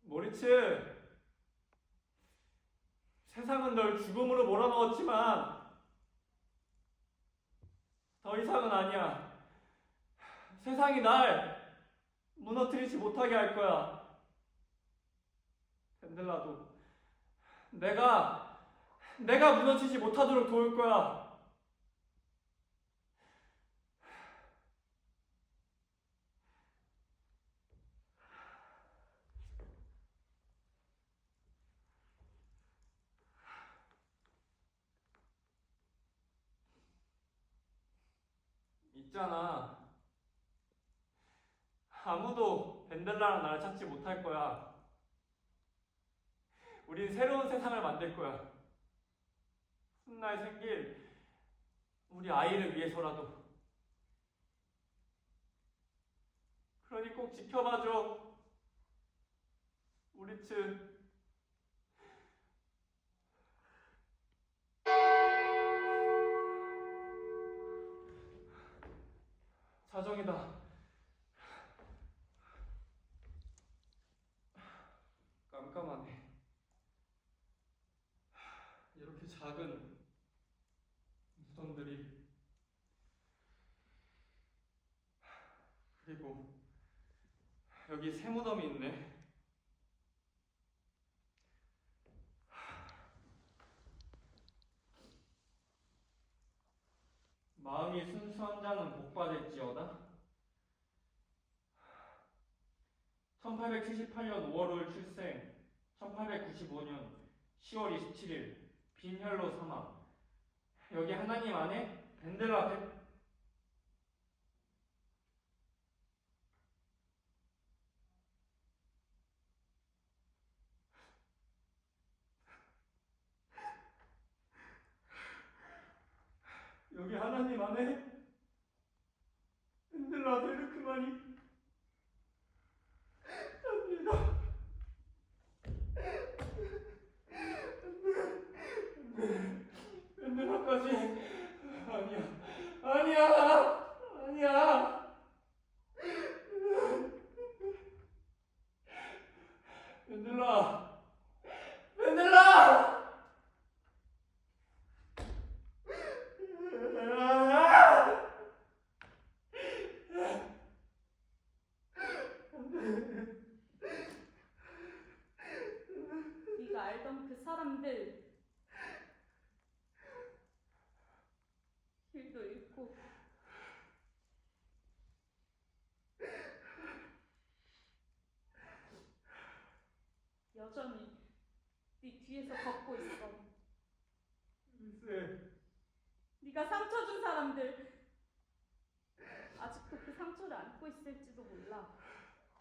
모리츠, 세상은 널 죽음으로 몰아넣었지만 더 이상은 아니야. 세상이 날 무너뜨리지 못하게 할 거야. 벤델라도 내가 무너지지 못하도록 도울 거야. 있잖아. 아무도 벤델라랑 나를 찾지 못할 거야. 우린 새로운 세상을 만들 거야. 훗날 생길 우리 아이를 위해서라도. 그러니 꼭 지켜봐줘. 모리츠. 자정이다. 깜깜하네. 이렇게 작은 무덤들이. 그리고 여기 새 무덤이 있네. 마음이 순수한 자는 복받을지어다. 1878년 5월 5일 출생, 1895년 10월 27일 빈혈로 사망. 여기 하나님 안에 벤델라 여기 하나님 안에 벤델라 베르크만이 삽니다. 벤델라까지 아니야. 벤델라. 네가 알던 그 사람들 길도 잃고 여전히 네 뒤에서 걷고 있어. 글쎄, 네가 상처 준 사람들 아직도 그 상처를 안고 있을지도 몰라.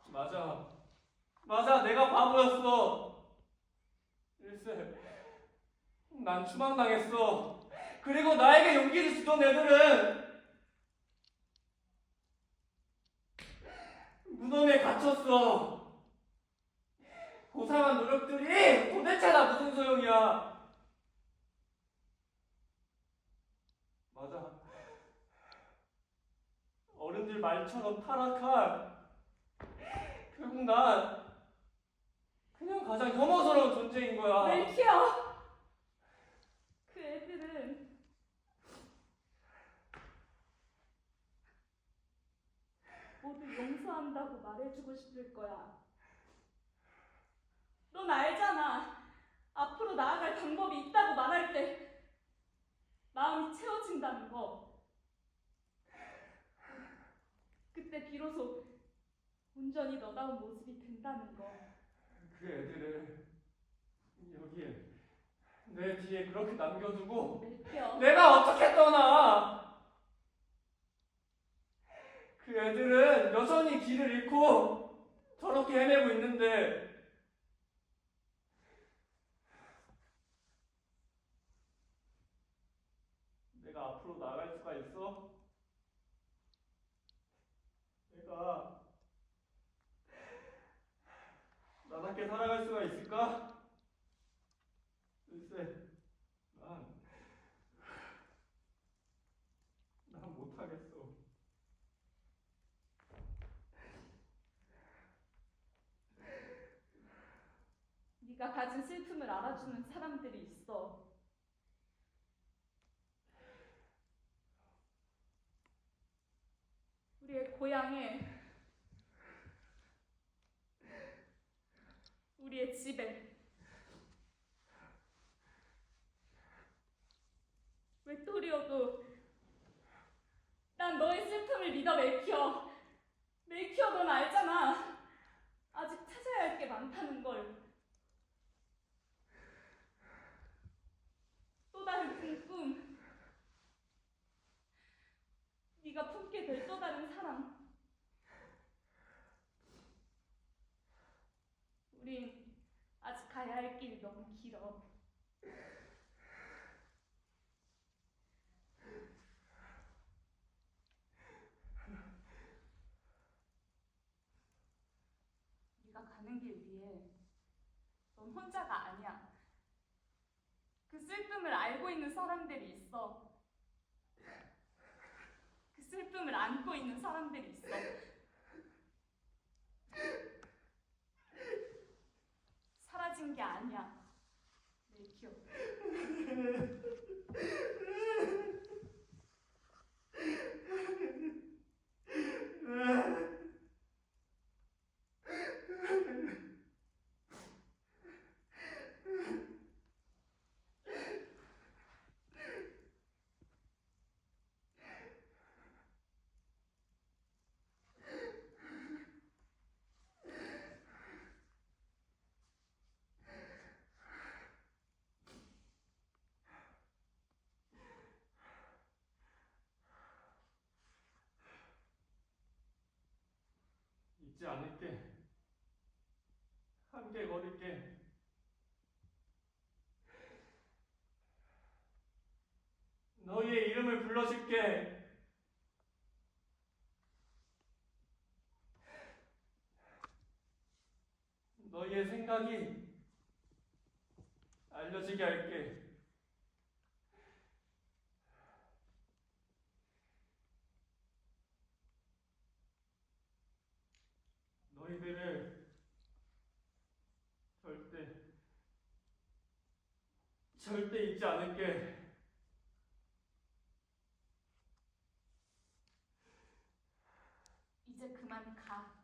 맞아, 내가 바보였어. 일세, 난 추방당했어. 그리고 나에게 용기를 주던 애들은 무덤에 갇혔어. 고상한 노력들이 도대체 다 무슨 소용이야. 맞아. 어른들 말처럼 타락한, 결국 난 그냥 가장 혐오스러운 존재인 거야. 멜키어! 그 애들은 모두 용서한다고 말해주고 싶을 거야. 넌 알잖아. 앞으로 나아갈 방법이 있다고 말할 때 마음이 채워진다는 거. 그때 비로소 온전히 너다운 모습이 된다는 거. 그 애들을 여기에 내 뒤에 그렇게 남겨두고 멜키어. 내가 어떻게 떠나? 그 애들은 여전히 길을 잃고 저렇게 헤매고 있는데 내가 앞으로 나갈 수가 있어? 내가 나답게 살아갈 수가 있을까? 글쎄, 난 못하겠어. 알아주는 사람들이 있어. 우리의 고향에, 우리의 집에, 외톨이여도 난 너의 슬픔을 믿어, 멜키어. 멜키어, 넌 알잖아. 아직 찾아야 할 게 많다는 걸. 또 다른 큰 꿈. 네가 품게 될 또 다른 사랑. 우린 아직 가야 할 길이 너무 길어. 네가 가는 길 위에 넌 혼자가 아니야. 그 슬픔을 알고 있는 사람들이 있어. 그 슬픔을 안고 있는 사람들이 있어. 사라진 게 아니야, 멜키오. 잊지 않을게. 함께 걸을게. 너희의 이름을 불러줄게. 너희의 생각이 알려지게 할게. 너희들을 절대 잊지 않을게. 이제 그만 가.